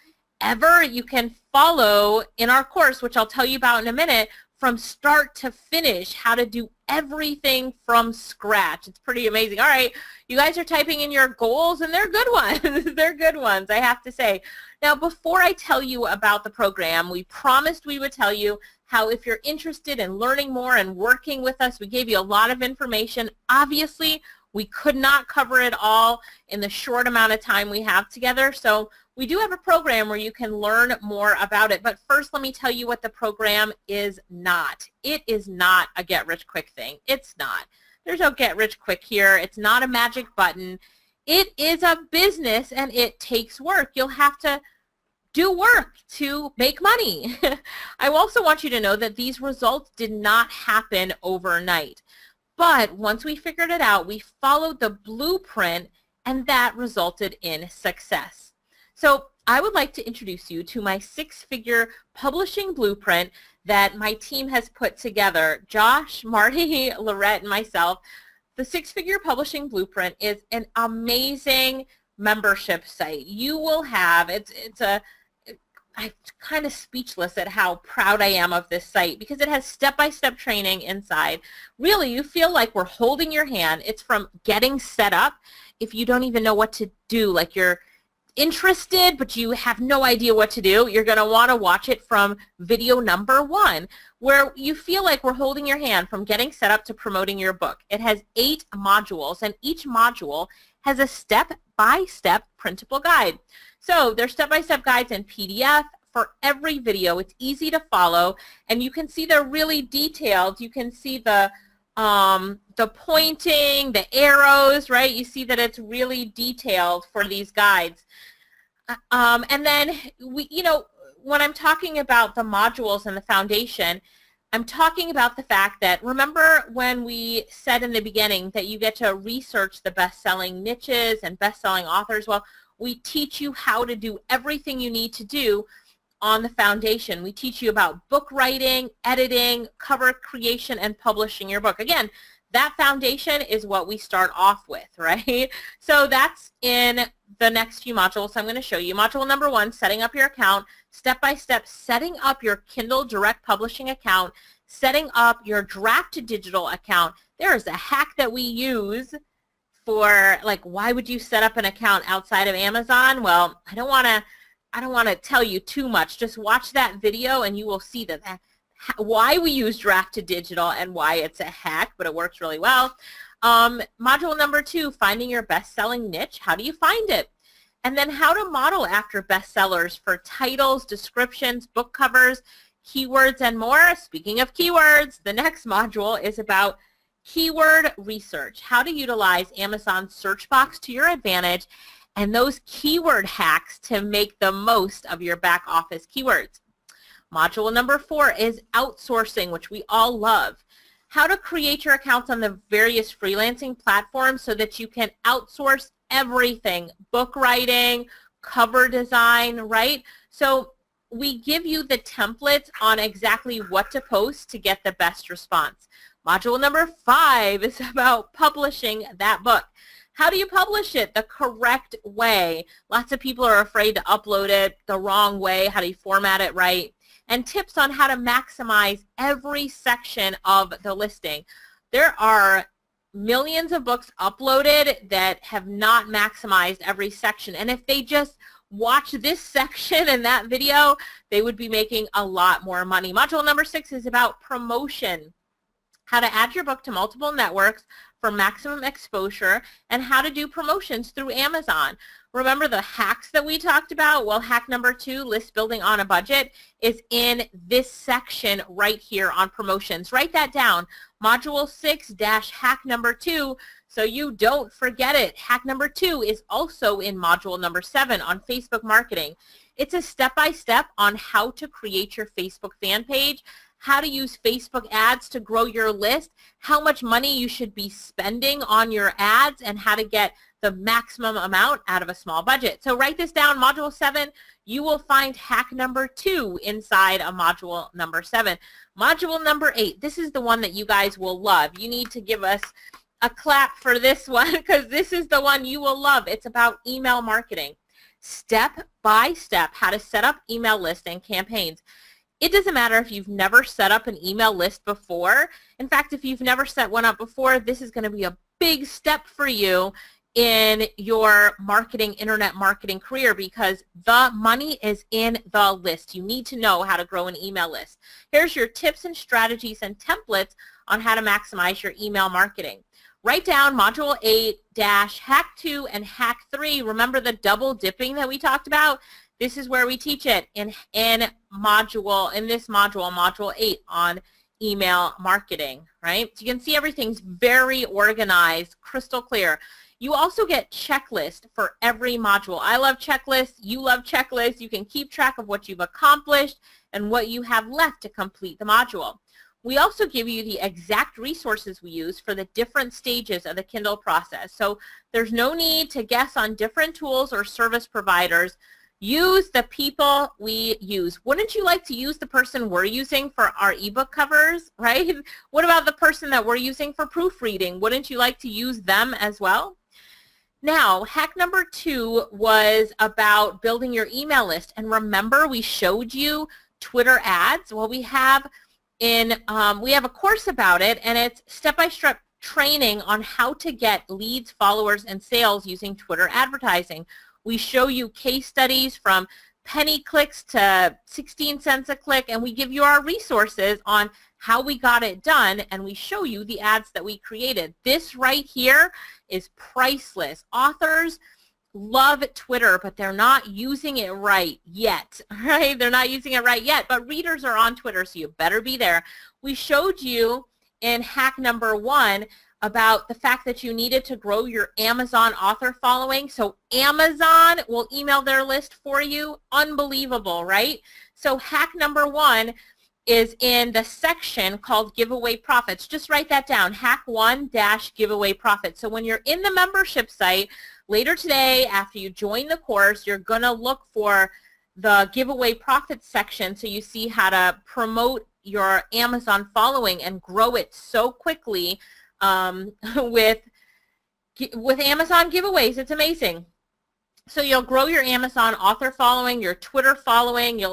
ever. You can follow in our course, which I'll tell you about in a minute, from start to finish, how to do everything from scratch. It's pretty amazing. All right, you guys are typing in your goals, and they're good ones. They're good ones, I have to say. Now, before I tell you about the program, we promised we would tell you how, if you're interested in learning more and working with us, we gave you a lot of information. Obviously, we could not cover it all in the short amount of time we have together, so we do have a program where you can learn more about it. But first, let me tell you what the program is not. It is not a get-rich-quick thing. It's not. There's no get-rich-quick here. It's not a magic button. It is a business, and it takes work. You'll have to do work to make money. I also want you to know that these results did not happen overnight. But once we figured it out, we followed the blueprint, and that resulted in success. So I would like to introduce you to my six-figure publishing blueprint that my team has put together. Josh, Marty, Lorette, and myself. The six-figure publishing blueprint is an amazing membership site. You will have, I'm kind of speechless at how proud I am of this site because it has step-by-step training inside. Really, you feel like we're holding your hand. It's from getting set up if you don't even know what to do, like you're interested but you have no idea what to do. You're going to want to watch it from video number 1, where you feel like we're holding your hand from getting set up to promoting your book. It has 8 modules, and each module has a step-by-step printable guide. So there's step-by-step guides in PDF for every video. It's easy to follow, and you can see they're really detailed. You can see the pointing, the arrows, right? You see that it's really detailed for these guides. And then, when I'm talking about the modules and the foundation, I'm talking about the fact that, remember when we said in the beginning that you get to research the best-selling niches and best-selling authors? Well, we teach you how to do everything you need to do on the foundation. We teach you about book writing, editing, cover creation, and publishing your book. Again, that foundation is what we start off with, right? So that's in the next few modules I'm going to show you. Module number 1, setting up your account, step-by-step setting up your Kindle Direct Publishing account, setting up your draft to digital account. There is a hack that we use for, like, why would you set up an account outside of Amazon? Well, I don't want to tell you too much. Just watch that video and you will see that why we use draft to digital and why it's a hack, but it works really well. Module number 2, finding your best-selling niche. How do you find it? And then how to model after bestsellers for titles, descriptions, book covers, keywords, and more. Speaking of keywords, the next module is about keyword research, how to utilize Amazon's search box to your advantage, and those keyword hacks to make the most of your back office keywords. Module number 4 is outsourcing, which we all love. How to create your accounts on the various freelancing platforms so that you can outsource everything, book writing, cover design, right? So we give you the templates on exactly what to post to get the best response. Module number 5 is about publishing that book. How do you publish it the correct way? Lots of people are afraid to upload it the wrong way. How do you format it right? And tips on how to maximize every section of the listing. There are millions of books uploaded that have not maximized every section. And if they just watch this section in that video, they would be making a lot more money. Module number 6 is about promotion. How to add your book to multiple networks for maximum exposure, and how to do promotions through Amazon. Remember the hacks that we talked about? Well, hack number 2, list building on a budget, is in this section right here on promotions. Write that down. Module 6 - hack number 2, so you don't forget it. Hack number 2 is also in module number 7 on Facebook marketing. It's a step-by-step on how to create your Facebook fan page, how to use Facebook ads to grow your list, how much money you should be spending on your ads, and how to get the maximum amount out of a small budget. So write this down, module 7. You will find hack number 2 inside a module number 7. Module number 8, this is the one that you guys will love. You need to give us a clap for this one because this is the one you will love. It's about email marketing. Step by step, how to set up email lists and campaigns. It doesn't matter if you've never set up an email list before. In fact, if you've never set one up before, this is going to be a big step for you in your marketing, internet marketing career, because the money is in the list. You need to know how to grow an email list. Here's your tips and strategies and templates on how to maximize your email marketing. Write down module 8 dash hack 2 and hack 3. Remember the double dipping that we talked about? This is where we teach it in this module, module 8 on email marketing, right? So you can see everything's very organized, crystal clear. You also get checklists for every module. I love checklists. You love checklists. You can keep track of what you've accomplished and what you have left to complete the module. We also give you the exact resources we use for the different stages of the Kindle process. So there's no need to guess on different tools or service providers. Use the people we use. Wouldn't you like to use the person we're using for our ebook covers, right? What about the person that we're using for proofreading? Wouldn't you like to use them as well? Now, hack number 2 was about building your email list. And remember, we showed you Twitter ads. Well, we have a course about it, and it's step-by-step training on how to get leads, followers, and sales using Twitter advertising. We show you case studies from penny clicks to 16 cents a click, and we give you our resources on how we got it done, and we show you the ads that we created. This right here is priceless. Authors love Twitter, but they're not using it right yet, right? They're not using it right yet, but readers are on Twitter, so you better be there. We showed you in hack number 1 about the fact that you needed to grow your Amazon author following. So Amazon will email their list for you. Unbelievable, right? So hack number 1 is in the section called Giveaway Profits. Just write that down, hack 1 dash giveaway profits. So when you're in the membership site later today, after you join the course, you're going to look for the Giveaway Profits section so you see how to promote your Amazon following and grow it so quickly with Amazon giveaways. It's amazing. So you'll grow your Amazon author following, your Twitter following.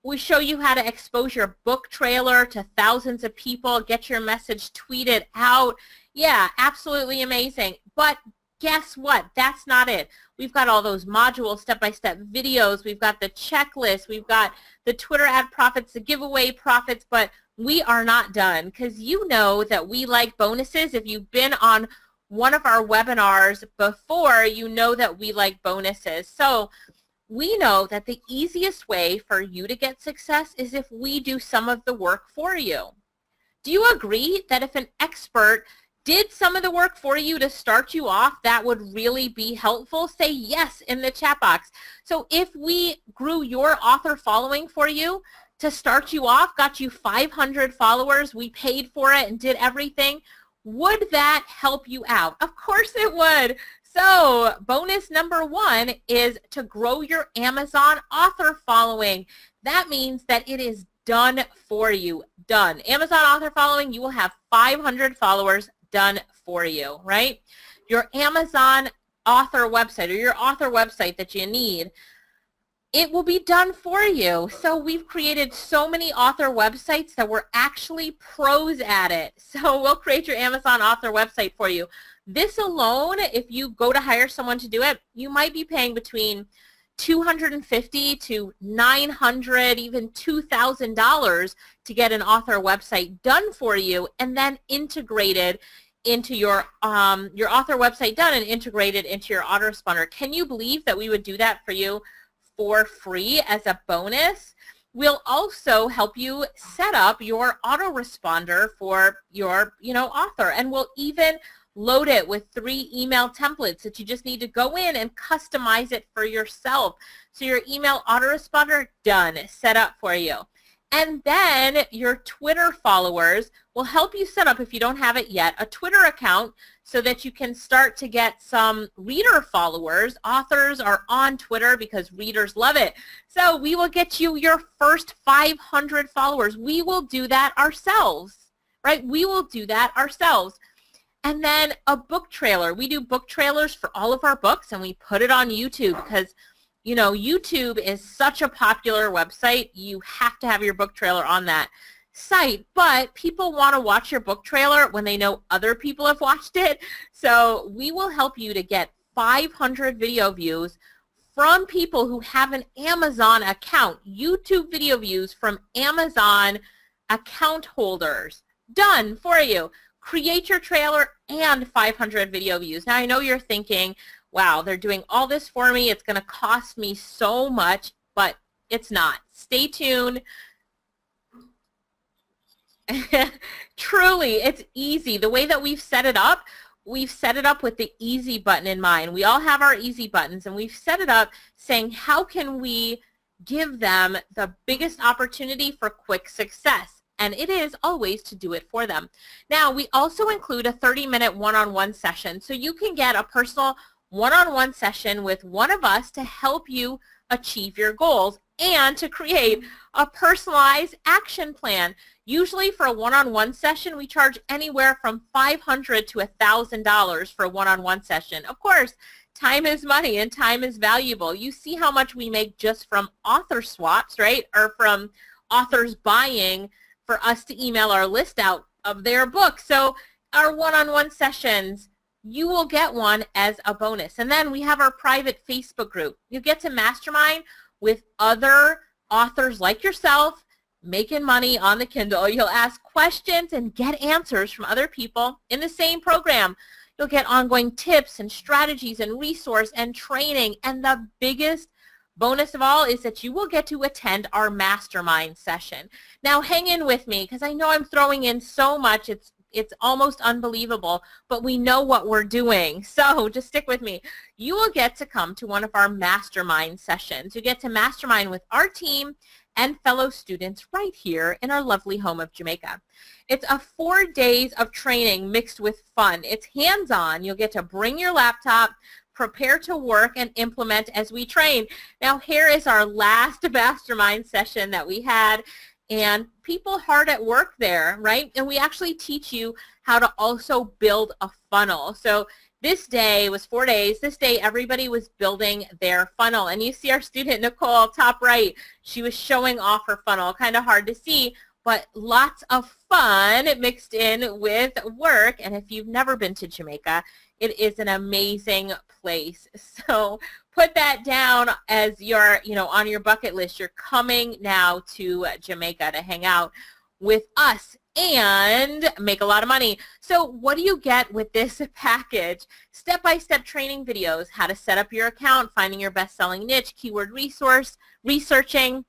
We show you how to expose your book trailer to thousands of people, get your message tweeted out. Yeah, absolutely amazing. But guess what? That's not it. We've got all those modules, step-by-step videos. We've got the checklist. We've got the Twitter ad profits, the giveaway profits, but we are not done, because you know that we like bonuses. If you've been on one of our webinars before, you know that we like bonuses. So we know that the easiest way for you to get success is if we do some of the work for you. Do you agree that if an expert did some of the work for you to start you off, that would really be helpful? Say yes in the chat box. So if we grew your author following for you to start you off, got you 500 followers, we paid for it and did everything, would that help you out? Of course it would. So bonus number 1 is to grow your Amazon author following. That means that it is done for you. Done. Amazon author following, you will have 500 followers done for you, right? Your Amazon author website or your author website that you need, it will be done for you. So we've created so many author websites that we're actually pros at it. So we'll create your Amazon author website for you. This alone, if you go to hire someone to do it, you might be paying between $250 to $900, even $2,000 to get an author website done for you and then integrated into your author website done and integrated into your autoresponder. Can you believe that we would do that for you for free as a bonus? We'll also help you set up your autoresponder for your author, and we'll even load it with 3 email templates that you just need to go in and customize it for yourself. So your email autoresponder, done, set up for you. And then your Twitter followers will help you set up, if you don't have it yet, a Twitter account so that you can start to get some reader followers. Authors are on Twitter because readers love it. So we will get you your first 500 followers. We will do that ourselves, right? We will do that ourselves. And then a book trailer. We do book trailers for all of our books, and we put it on YouTube because, you know, YouTube is such a popular website. You have to have your book trailer on that site, but people want to watch your book trailer when they know other people have watched it. So we will help you to get 500 video views from people who have an Amazon account. YouTube video views from Amazon account holders. Done for you. Create your trailer and 500 video views. Now I know you're thinking, wow, they're doing all this for me. It's going to cost me so much, but it's not. Stay tuned. Truly, it's easy. The way that we've set it up with the easy button in mind. We all have our easy buttons, and we've set it up saying, how can we give them the biggest opportunity for quick success? And it is always to do it for them. Now, we also include a 30-minute one-on-one session, so you can get a personal one-on-one session with one of us to help you achieve your goals and to create a personalized action plan. Usually for a one-on-one session, we charge anywhere from $500 to $1,000 for a one-on-one session. Of course, time is money and time is valuable. You see how much we make just from author swaps, right? Or from authors buying for us to email our list out of their book. So our one-on-one sessions, you will get one as a bonus. And then we have our private Facebook group. You get to mastermind with other authors like yourself making money on the Kindle. You'll ask questions and get answers from other people in the same program. You'll get ongoing tips and strategies and resource and training. And the biggest bonus of all is that you will get to attend our mastermind session. Now hang in with me because I know I'm throwing in so much. It's almost unbelievable, but we know what we're doing. So just stick with me. You will get to come to one of our mastermind sessions. You get to mastermind with our team and fellow students right here in our lovely home of Jamaica. It's a 4 days of training mixed with fun. It's hands-on. You'll get to bring your laptop, prepare to work, and implement as we train. Now here is our last mastermind session that we had, and people hard at work there, right? And we actually teach you how to also build a funnel. So this day was 4 days. This day everybody was building their funnel. And you see our student Nicole, top right, she was showing off her funnel. Kind of hard to see, but lots of fun mixed in with work. And if you've never been to Jamaica, it is an amazing place. So put that down as your, on your bucket list. You're coming now to Jamaica to hang out with us and make a lot of money. So what do you get with this package? Step-by-step training videos, how to set up your account, finding your best-selling niche, keyword resource, researching,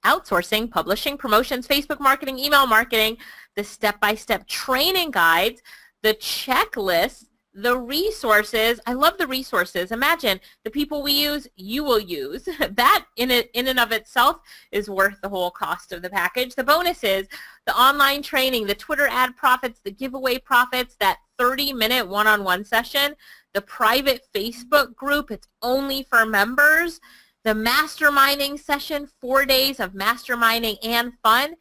outsourcing, publishing, promotions, Facebook marketing, email marketing, the step-by-step training guides, the checklist, the resources. I love the resources. Imagine the people we use, you will use. That in and of itself is worth the whole cost of the package. The bonus is the online training, the Twitter ad profits, the giveaway profits, that 30-minute one-on-one session, the private Facebook group, it's only for members, the masterminding session, 4 days of masterminding and fun,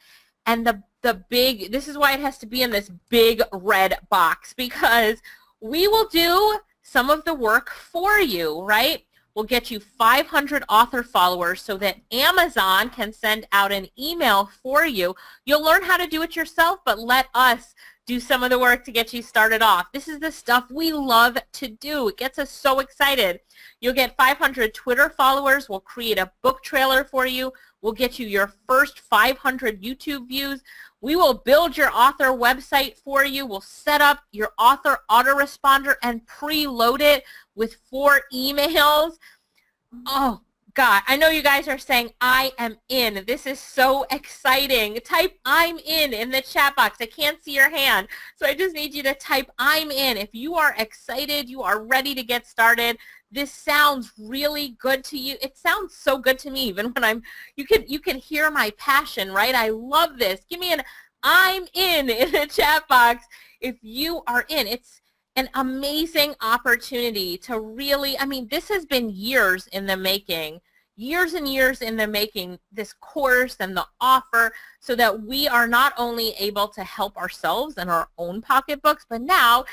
and the big, this is why it has to be in this big red box, because we will do some of the work for you, right? We'll get you 500 author followers so that Amazon can send out an email for you. You'll learn how to do it yourself, but let us do some of the work to get you started off. This is the stuff we love to do. It gets us so excited. You'll get 500 Twitter followers. We'll create a book trailer for you. We'll get you your first 500 YouTube views. We will build your author website for you. We'll set up your author autoresponder and preload it with 4 emails. Oh, God, I know you guys are saying, I am in. This is so exciting. Type I'm in the chat box. I can't see your hand, so I just need you to type I'm in. If you are excited, you are ready to get started. This sounds really good to you. It sounds so good to me, even when you can hear my passion, right? I love this. Give me an I'm in the chat box if you are in. It's an amazing opportunity to really, I mean, this has been years in the making, years and years in the making, this course and the offer, so that we are not only able to help ourselves and our own pocketbooks, but now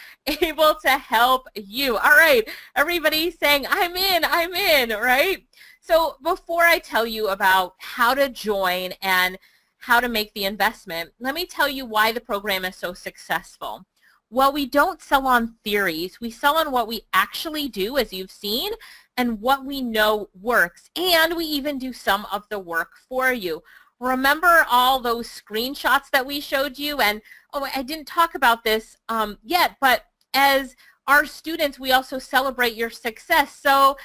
able to help you. All right, everybody saying, I'm in, right? So before I tell you about how to join and how to make the investment, let me tell you why the program is so successful. Well, we don't sell on theories. We sell on what we actually do, as you've seen, and what we know works. And we even do some of the work for you. Remember all those screenshots that we showed you? And, oh, I didn't talk about this yet, but as our students, we also celebrate your success. So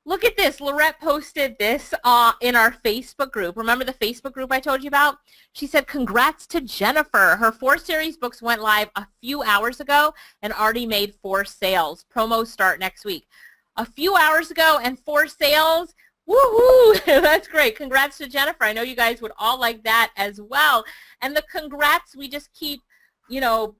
look at this. Lorette posted this in our Facebook group. Remember the Facebook group I told you about? She said, congrats to Jennifer. Her 4 series books went live a few hours ago and already made 4 sales. Promos start next week. A few hours ago and 4 sales. Woohoo! That's great. Congrats to Jennifer. I know you guys would all like that as well. And the congrats, we just keep, you know,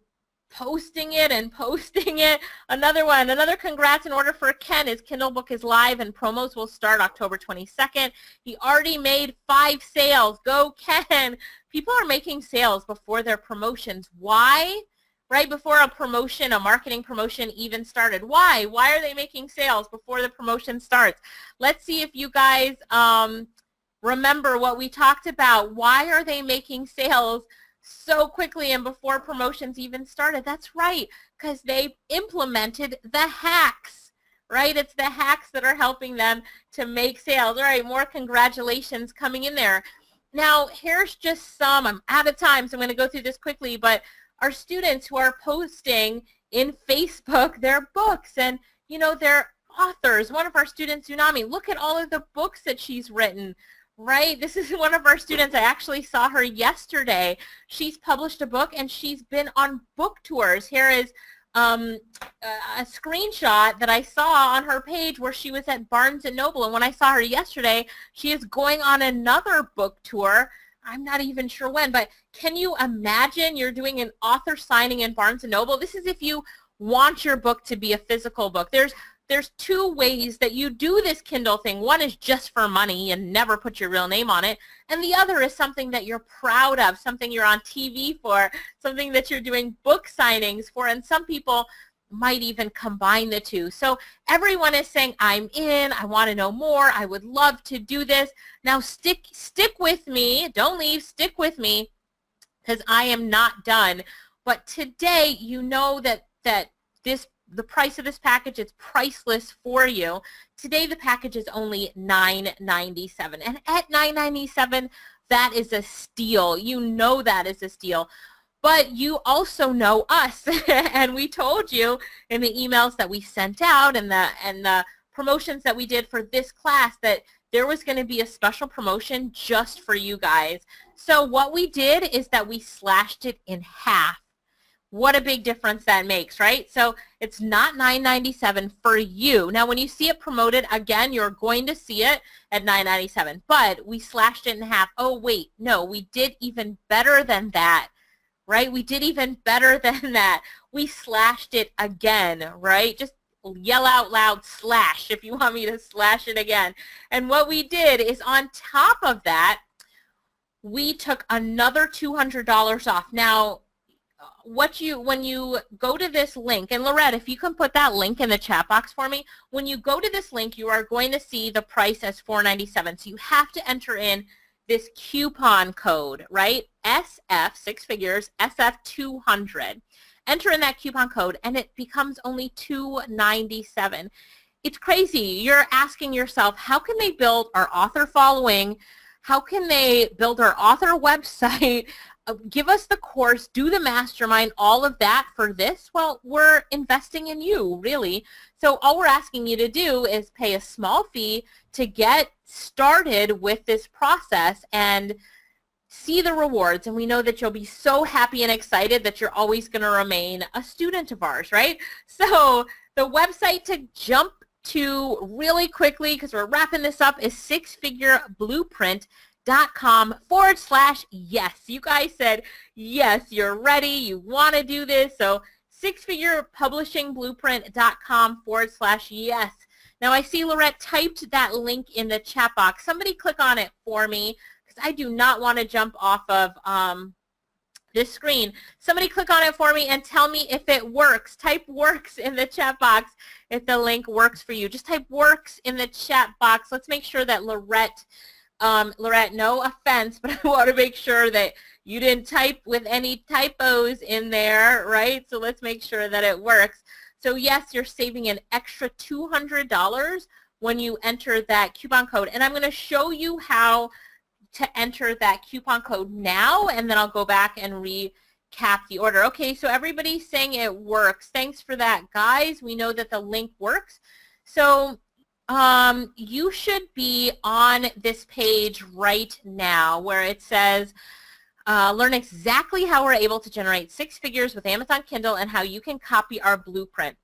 posting it and posting it. Another one, another congrats in order for Ken. His Kindle book is live and promos will start October 22nd. He already made 5 sales. Go Ken. People are making sales before their promotions. Why? Right before a promotion, a marketing promotion even started. Why? Why are they making sales before the promotion starts? Let's see if you guys remember what we talked about. Why are they making sales so quickly and before promotions even started? That's right, because they implemented the hacks, right? It's the hacks that are helping them to make sales. All right, more congratulations coming in there. Now, here's just some. I'm out of time, so I'm going to go through this quickly, but our students who are posting in Facebook their books, and, you know, they're authors. One of our students, Tsunami, look at all of the books that she's written. Right? This is one of our students. I actually saw her yesterday. She's published a book and she's been on book tours. Here is a screenshot that I saw on her page where she was at Barnes & Noble. And when I saw her yesterday, she is going on another book tour. I'm not even sure when, but can you imagine you're doing an author signing in Barnes & Noble? This is if you want your book to be a physical book. There's 2 ways that you do this Kindle thing. One is just for money and never put your real name on it. And the other is something that you're proud of, something you're on TV for, something that you're doing book signings for. And some people might even combine the 2. So everyone is saying, I'm in, I want to know more, I would love to do this. Now stick with me, don't leave, stick with me, because I am not done. But today, you know that the price of this package is priceless for you. Today the package is only $9.97, and at $9.97, that is a steal. You know that is a steal. But you also know us, and we told you in the emails that we sent out and the promotions that we did for this class that there was going to be a special promotion just for you guys. So what we did is that we slashed it in half. What a big difference that makes, right? So it's not $9.97 for you. Now, when you see it promoted, again, you're going to see it at $9.97, but we slashed it in half. Oh, wait, no, we did even better than that, right? We did even better than that. We slashed it again, right? Just yell out loud, slash, if you want me to slash it again. And what we did is on top of that, we took another $200 off. Now, when you go to this link, and Lorette, if you can put that link in the chat box for me, when you go to this link, you are going to see the price as $4.97. So you have to enter in this coupon code, right? SF, 6 figures, SF200. Enter in that coupon code, and it becomes only $2.97. It's crazy. You're asking yourself, how can they build our author following? How can they build our author website? give us the course, do the mastermind, all of that for this, well, we're investing in you, really. So all we're asking you to do is pay a small fee to get started with this process and see the rewards. And we know that you'll be so happy and excited that you're always going to remain a student of ours, right? So the website to jump to really quickly, because we're wrapping this up, is sixfigureblueprint.com/yes. You guys said, yes, you're ready, you want to do this. So sixfigureblueprint.com/yes. Now I see Lorette typed that link in the chat box. Somebody click on it for me, because I do not want to jump off of this screen. Somebody click on it for me and tell me if it works. Type works in the chat box if the link works for you. Just type works in the chat box. Let's make sure that Lorette, no offense, but I want to make sure that you didn't type with any typos in there, right? So let's make sure that it works. So yes, you're saving an extra $200 when you enter that coupon code. And I'm going to show you how to enter that coupon code now, and then I'll go back and recap the order. Okay, so everybody's saying it works. Thanks for that, guys. We know that the link works. So you should be on this page right now where it says, learn exactly how we're able to generate 6 figures with Amazon Kindle and how you can copy our blueprint.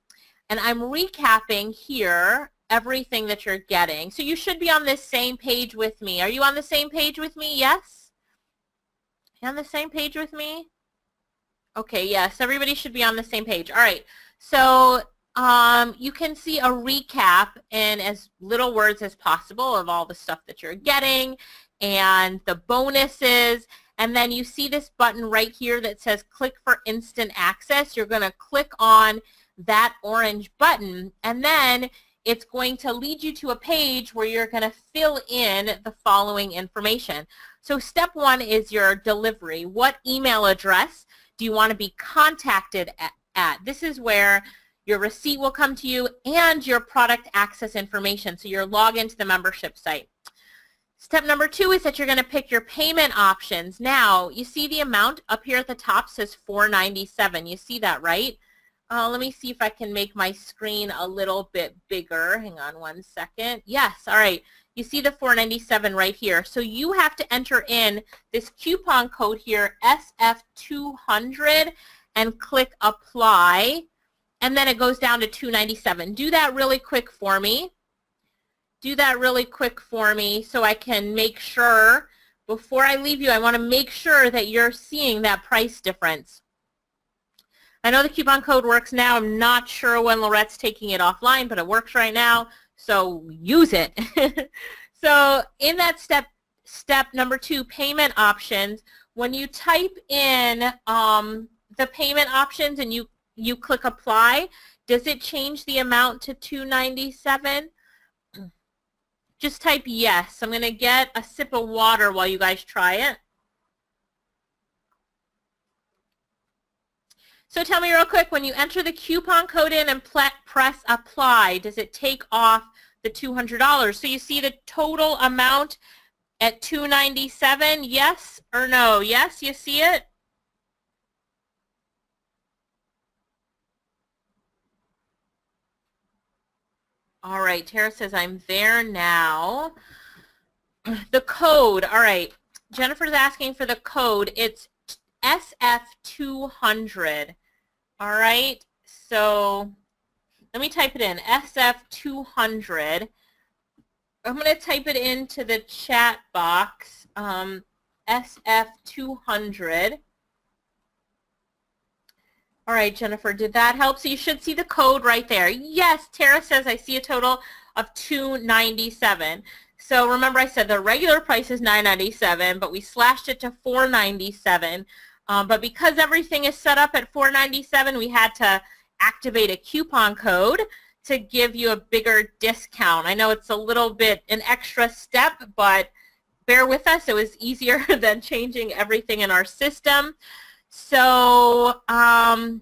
And I'm recapping here everything that you're getting. So you should be on this same page with me. Are you on the same page with me? Yes? You on the same page with me? Okay, yes, everybody should be on the same page. All right, so you can see a recap in as little words as possible of all the stuff that you're getting and the bonuses. And then you see this button right here that says click for instant access. You're going to click on that orange button, and then it's going to lead you to a page where you're going to fill in the following information. So step 1 is your delivery. What email address do you want to be contacted at? This is where your receipt will come to you and your product access information, so your login to the membership site. Step number 2 is that you're going to pick your payment options. Now, you see the amount up here at the top says $497. You see that, right? Let me see if I can make my screen a little bit bigger. Hang on one second. Yes, all right. You see the $497 right here. So you have to enter in this coupon code here, SF200, and click apply. And then it goes down to $297. Do that really quick for me. Do that really quick for me so I can make sure, before I leave you, I want to make sure that you're seeing that price difference. I know the coupon code works now. I'm not sure when Lorette's taking it offline, but it works right now, so use it. So in that step number 2, payment options, when you type in the payment options and you click apply, does it change the amount to $297? Just type yes. I'm going to get a sip of water while you guys try it. So tell me real quick, when you enter the coupon code in and press apply, does it take off the $200? So you see the total amount at $297, yes or no? Yes, you see it? All right, Tara says I'm there now. The code, all right. Jennifer's asking for the code. It's SF200. All right, so let me type it in, SF200. I'm going to type it into the chat box, SF200. All right, Jennifer, did that help? So you should see the code right there. Yes, Tara says I see a total of $297. So remember I said the regular price is $997, but we slashed it to $497. But because everything is set up at $497, we had to activate a coupon code to give you a bigger discount. I know it's a little bit an extra step, but bear with us. It was easier than changing everything in our system. So, all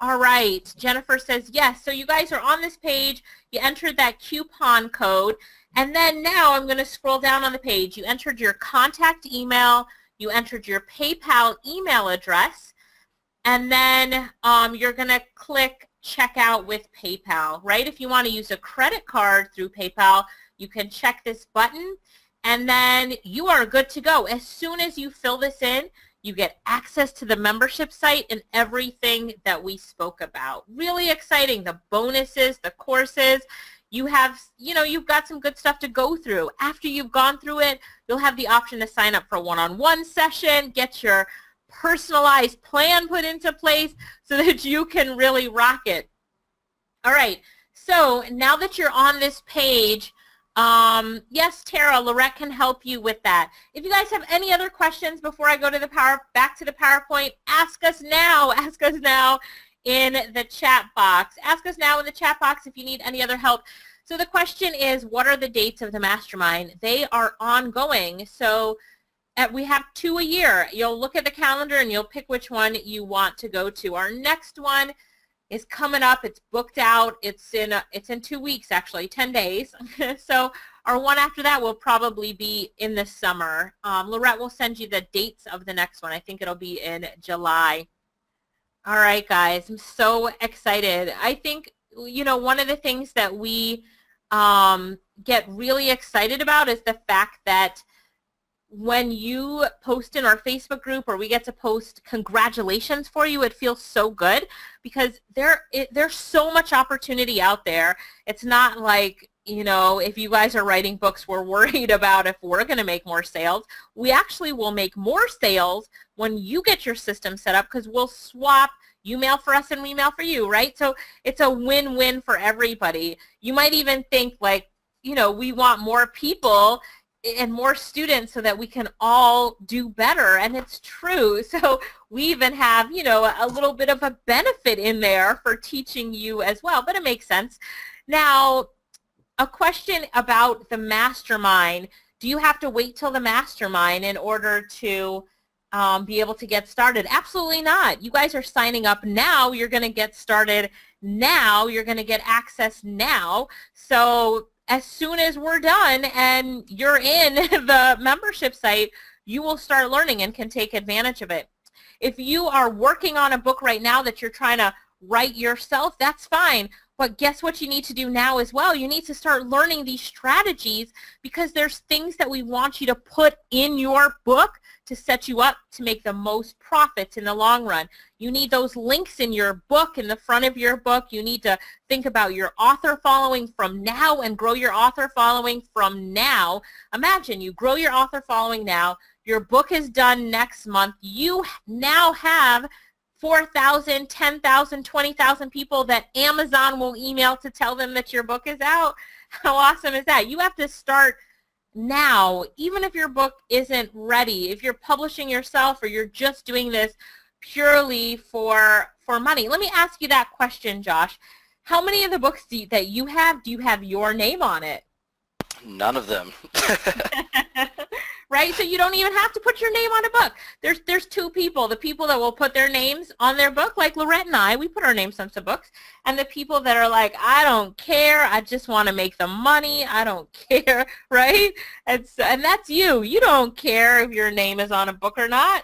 right. Jennifer says yes. So you guys are on this page. You entered that coupon code. And then now I'm going to scroll down on the page. You entered your contact email, you entered your PayPal email address, and then you're going to click checkout with PayPal, right? If you want to use a credit card through PayPal, you can check this button, and then you are good to go. As soon as you fill this in, you get access to the membership site and everything that we spoke about. Really exciting. The bonuses, the courses. You have, you've got some good stuff to go through. After you've gone through it, you'll have the option to sign up for a one-on-one session, get your personalized plan put into place so that you can really rock it. All right, so now that you're on this page, yes, Tara, Lorette can help you with that. If you guys have any other questions before I go to back to the PowerPoint, ask us now. Ask us now in the chat box. Ask us now in the chat box if you need any other help. So the question is, what are the dates of the mastermind? They are ongoing. So we have 2 a year. You'll look at the calendar and you'll pick which one you want to go to. Our next one is coming up. It's booked out. It's in 2 weeks, actually, 10 days. So our one after that will probably be in the summer. Lorette will send you the dates of the next one. I think it'll be in July. All right, guys, I'm so excited. I think, one of the things that we get really excited about is the fact that when you post in our Facebook group or we get to post congratulations for you, it feels so good because there's so much opportunity out there. It's not like, if you guys are writing books, we're worried about if we're going to make more sales. We actually will make more sales when you get your system set up because we'll swap. You mail for us and we mail for you, right? So it's a win-win for everybody. You might even think like, we want more people and more students so that we can all do better, and it's true. So we even have, a little bit of a benefit in there for teaching you as well, but it makes sense. Now, a question about the mastermind. Do you have to wait till the mastermind in order to be able to get started? Absolutely not. You guys are signing up now. You're going to get started now. You're going to get access now. So as soon as we're done and you're in the membership site, you will start learning and can take advantage of it. If you are working on a book right now that you're trying to write yourself, that's fine. But guess what you need to do now as well? You need to start learning these strategies because there's things that we want you to put in your book to set you up to make the most profits in the long run. You need those links in your book, in the front of your book. You need to think about your author following from now and grow your author following from now. Imagine you grow your author following now. Your book is done next month. You now have 4,000, 10,000, 20,000 people that Amazon will email to tell them that your book is out. How awesome is that? You have to start now, even if your book isn't ready, if you're publishing yourself or you're just doing this purely for money. Let me ask you that question, Josh. How many of the books that you have, do you have your name on it? None of them. Right? So you don't even have to put your name on a book. There's two people, the people that will put their names on their book, like Lorette and I, we put our names on some books, and the people that are like, I don't care, I just want to make the money, I don't care, right? And that's you. You don't care if your name is on a book or not,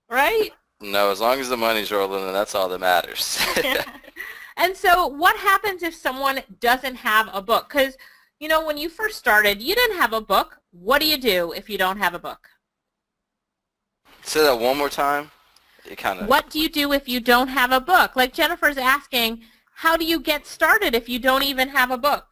right? No, as long as the money's rolling, then that's all that matters. And so what happens if someone doesn't have a book? Because when you first started, you didn't have a book. What do you do if you don't have a book? Say that one more time. What do you do if you don't have a book? Like Jennifer's asking, how do you get started if you don't even have a book?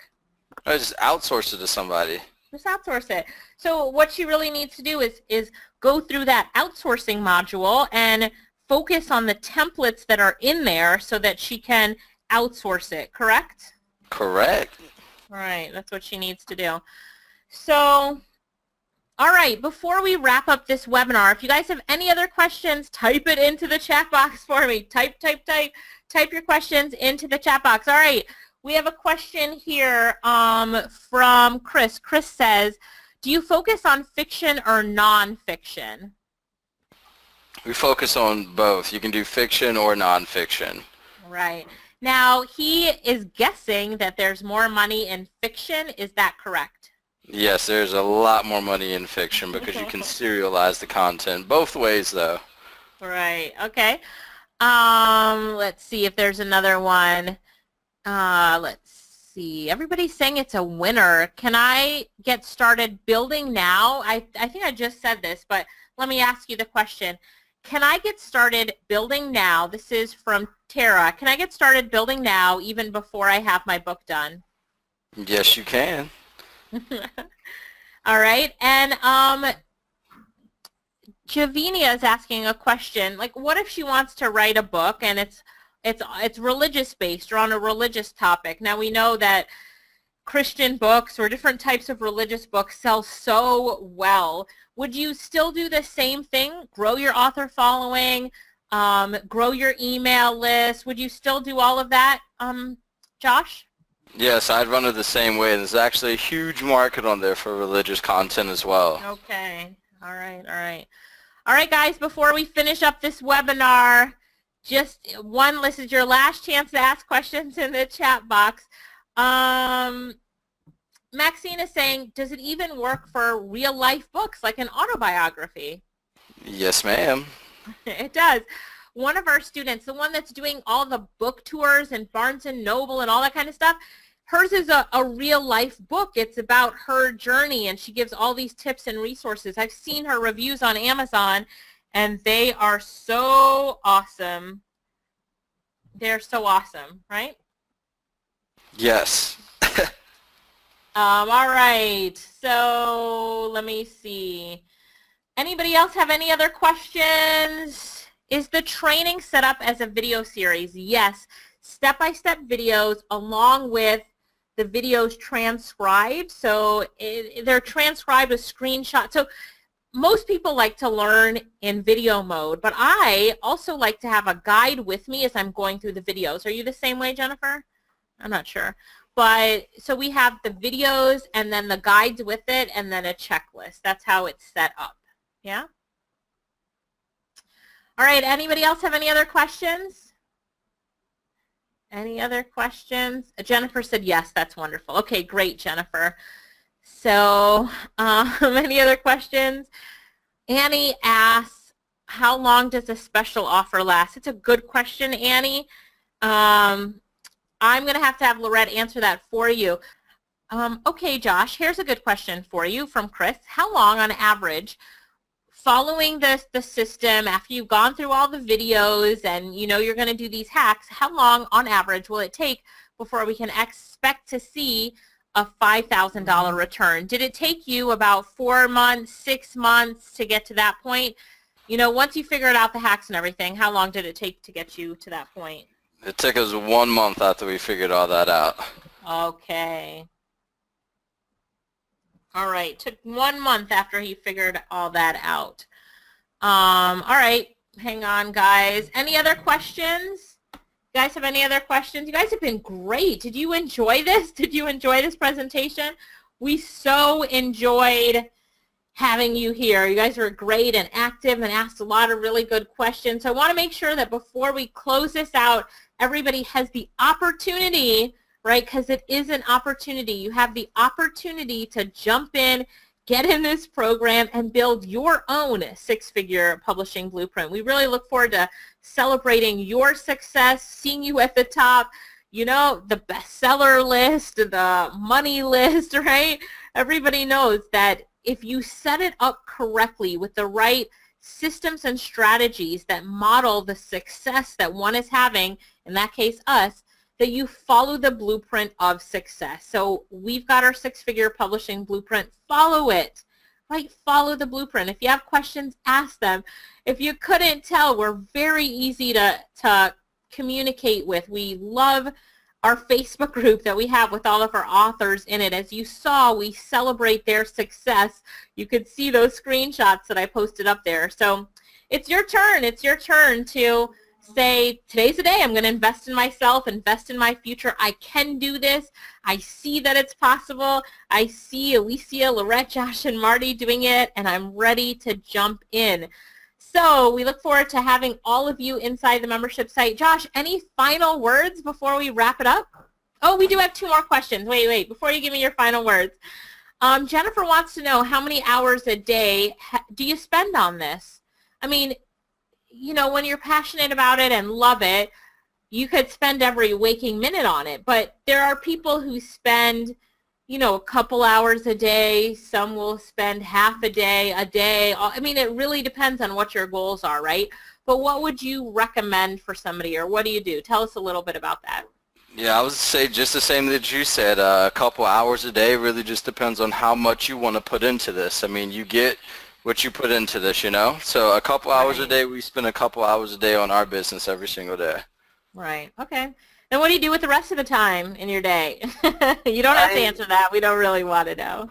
I just outsource it to somebody. Just outsource it. So what she really needs to do is go through that outsourcing module and focus on the templates that are in there so that she can outsource it, correct? Correct. Right, that's what she needs to do. So, all right, before we wrap up this webinar, if you guys have any other questions, type it into the chat box for me. Type your questions into the chat box. All right, we have a question here from Chris. Chris says, do you focus on fiction or nonfiction? We focus on both. You can do fiction or nonfiction. Right. Now, he is guessing that there's more money in fiction. Is that correct? Yes, there's a lot more money in fiction because you can serialize the content. Both ways, though. Right. Okay. Let's see if there's another one. Let's see. Everybody's saying it's a winner. Can I get started building now? I think I just said this, but let me ask you the question. Can I get started building now? This is from Tara. Can I get started building now even before I have my book done? Yes, you can. All right. And Javinia is asking a question. Like, what if she wants to write a book and it's religious based or on a religious topic? Now we know that Christian books or different types of religious books sell so well. Would you still do the same thing? Grow your author following, grow your email list. Would you still do all of that, Josh? Yes, I'd run it the same way. There's actually a huge market on there for religious content as well. Okay. All right. All right. All right, guys, before we finish up this webinar, just one, this is your last chance to ask questions in the chat box. Maxine is saying, does it even work for real-life books, like an autobiography? Yes, ma'am. It does. One of our students, the one that's doing all the book tours and Barnes & Noble and all that kind of stuff, hers is a real-life book. It's about her journey, and she gives all these tips and resources. I've seen her reviews on Amazon, and they are so awesome. They're so awesome, right? Yes. All right, so let me see. Anybody else have any other questions? Is the training set up as a video series? Yes, step-by-step videos along with the videos transcribed. So they're transcribed with screenshots. So most people like to learn in video mode, but I also like to have a guide with me as I'm going through the videos. Are you the same way, Jennifer? I'm not sure. But so we have the videos and then the guides with it and then a checklist. That's how it's set up. Yeah? All right, anybody else have any other questions? Any other questions? Jennifer said yes, that's wonderful. Okay, great, Jennifer. So any other questions? Annie asks, how long does a special offer last? It's a good question, Annie. I'm going to have Lorette answer that for you. Okay, Josh, here's a good question for you from Chris. How long on average, following the system, after you've gone through all the videos and you know you're going to do these hacks, how long on average will it take before we can expect to see a $5,000 return? Did it take you about 4 months, 6 months to get to that point? You know, once you figured out the hacks and everything, how long did it take to get you to that point? It took us 1 month after we figured all that out. Okay. All right. Took 1 month after he figured all that out. All right. Hang on, guys. Any other questions? You guys have any other questions? You guys have been great. Did you enjoy this? Did you enjoy this presentation? We so enjoyed having you here. You guys were great and active and asked a lot of really good questions. So I want to make sure that before we close this out, everybody has the opportunity, right, because it is an opportunity. You have the opportunity to jump in, get in this program, and build your own six-figure publishing blueprint. We really look forward to celebrating your success, seeing you at the top, you know, the bestseller list, the money list, right? Everybody knows that if you set it up correctly with the right systems and strategies that model the success that one is having, in that case us, that you follow the blueprint of success. So we've got our six-figure publishing blueprint. Follow it, right? Follow the blueprint. If you have questions, ask them. If you couldn't tell, we're very easy to communicate with. We love our Facebook group that we have with all of our authors in it. As you saw, we celebrate their success. You could see those screenshots that I posted up there. So it's your turn. It's your turn to say, today's the day. I'm going to invest in myself, invest in my future. I can do this. I see that it's possible. I see Alicia, Lorette, Josh, and Marty doing it, and I'm ready to jump in. So we look forward to having all of you inside the membership site. Josh, any final words before we wrap it up? Oh, we do have 2 more questions. Wait, before you give me your final words. Jennifer wants to know how many hours a day do you spend on this? I mean, when you're passionate about it and love it, you could spend every waking minute on it. But there are people who spend, a couple hours a day. Some will spend half a day, a day. I mean, it really depends on what your goals are, right? But what would you recommend for somebody, or what do you do? Tell us a little bit about that. Yeah, I would say just the same that you said. A couple hours a day really just depends on how much you want to put into this. I mean, you get what you put into this, So a couple hours a Right. day, we spend a couple hours a day on our business every single day. Right. Okay. Then what do you do with the rest of the time in your day? You don't have to I answer that. We don't really want to know.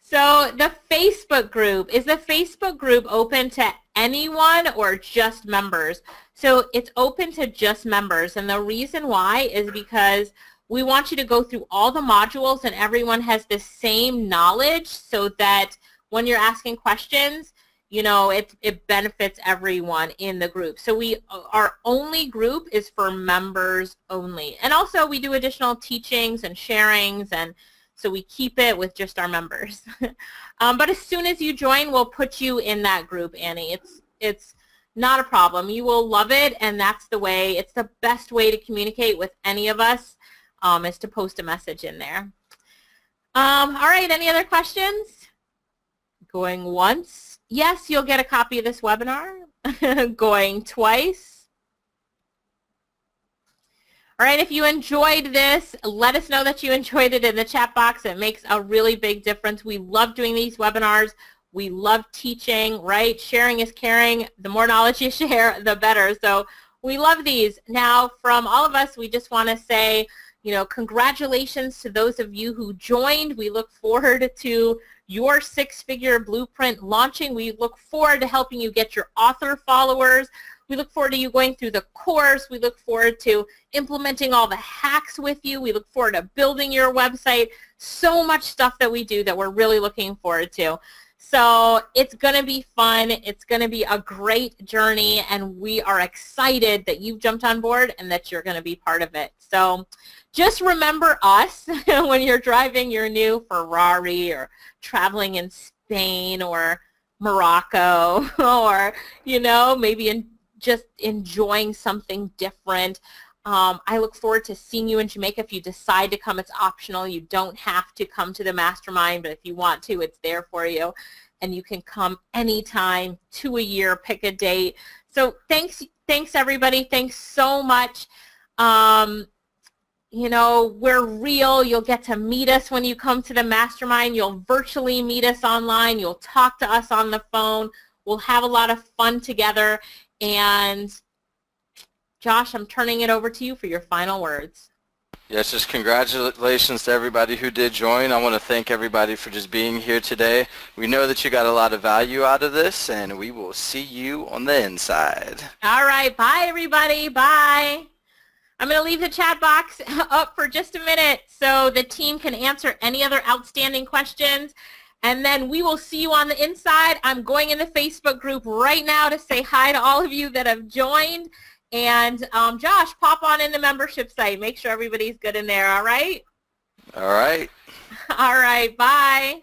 So the Facebook group, is the Facebook group open to anyone or just members? So it's open to just members, and the reason why is because we want you to go through all the modules and everyone has the same knowledge so that when you're asking questions, it benefits everyone in the group. So our only group is for members only. And also we do additional teachings and sharings, and so we keep it with just our members. But as soon as you join, we'll put you in that group, Annie. It's not a problem. You will love it, and that's the way. It's the best way to communicate with any of us, is to post a message in there. All right, any other questions? Going once. Yes, you'll get a copy of this webinar. Going twice. All right, if you enjoyed this, let us know that you enjoyed it in the chat box. It makes a really big difference. We love doing these webinars. We love teaching, right? Sharing is caring. The more knowledge you share, the better. So we love these. Now, from all of us, we just want to say, congratulations to those of you who joined. We look forward to your six-figure blueprint launching. We look forward to helping you get your author followers. We look forward to you going through the course. We look forward to implementing all the hacks with you. We look forward to building your website. So much stuff that we do that we're really looking forward to. So it's going to be fun. It's going to be a great journey, and we are excited that you've jumped on board and that you're going to be part of it. So just remember us when you're driving your new Ferrari or traveling in Spain or Morocco or, maybe just enjoying something different. I look forward to seeing you in Jamaica. If you decide to come, it's optional. You don't have to come to the mastermind, but if you want to, it's there for you. And you can come anytime, 2 a year, pick a date. So thanks everybody. Thanks so much. We're real. You'll get to meet us when you come to the mastermind. You'll virtually meet us online. You'll talk to us on the phone. We'll have a lot of fun together. And Josh, I'm turning it over to you for your final words. Yes, just congratulations to everybody who did join. I want to thank everybody for just being here today. We know that you got a lot of value out of this, and we will see you on the inside. All right. Bye, everybody. Bye. I'm going to leave the chat box up for just a minute so the team can answer any other outstanding questions. And then we will see you on the inside. I'm going in the Facebook group right now to say hi to all of you that have joined. And Josh, pop on in the membership site. Make sure everybody's good in there, all right? All right. All right, bye.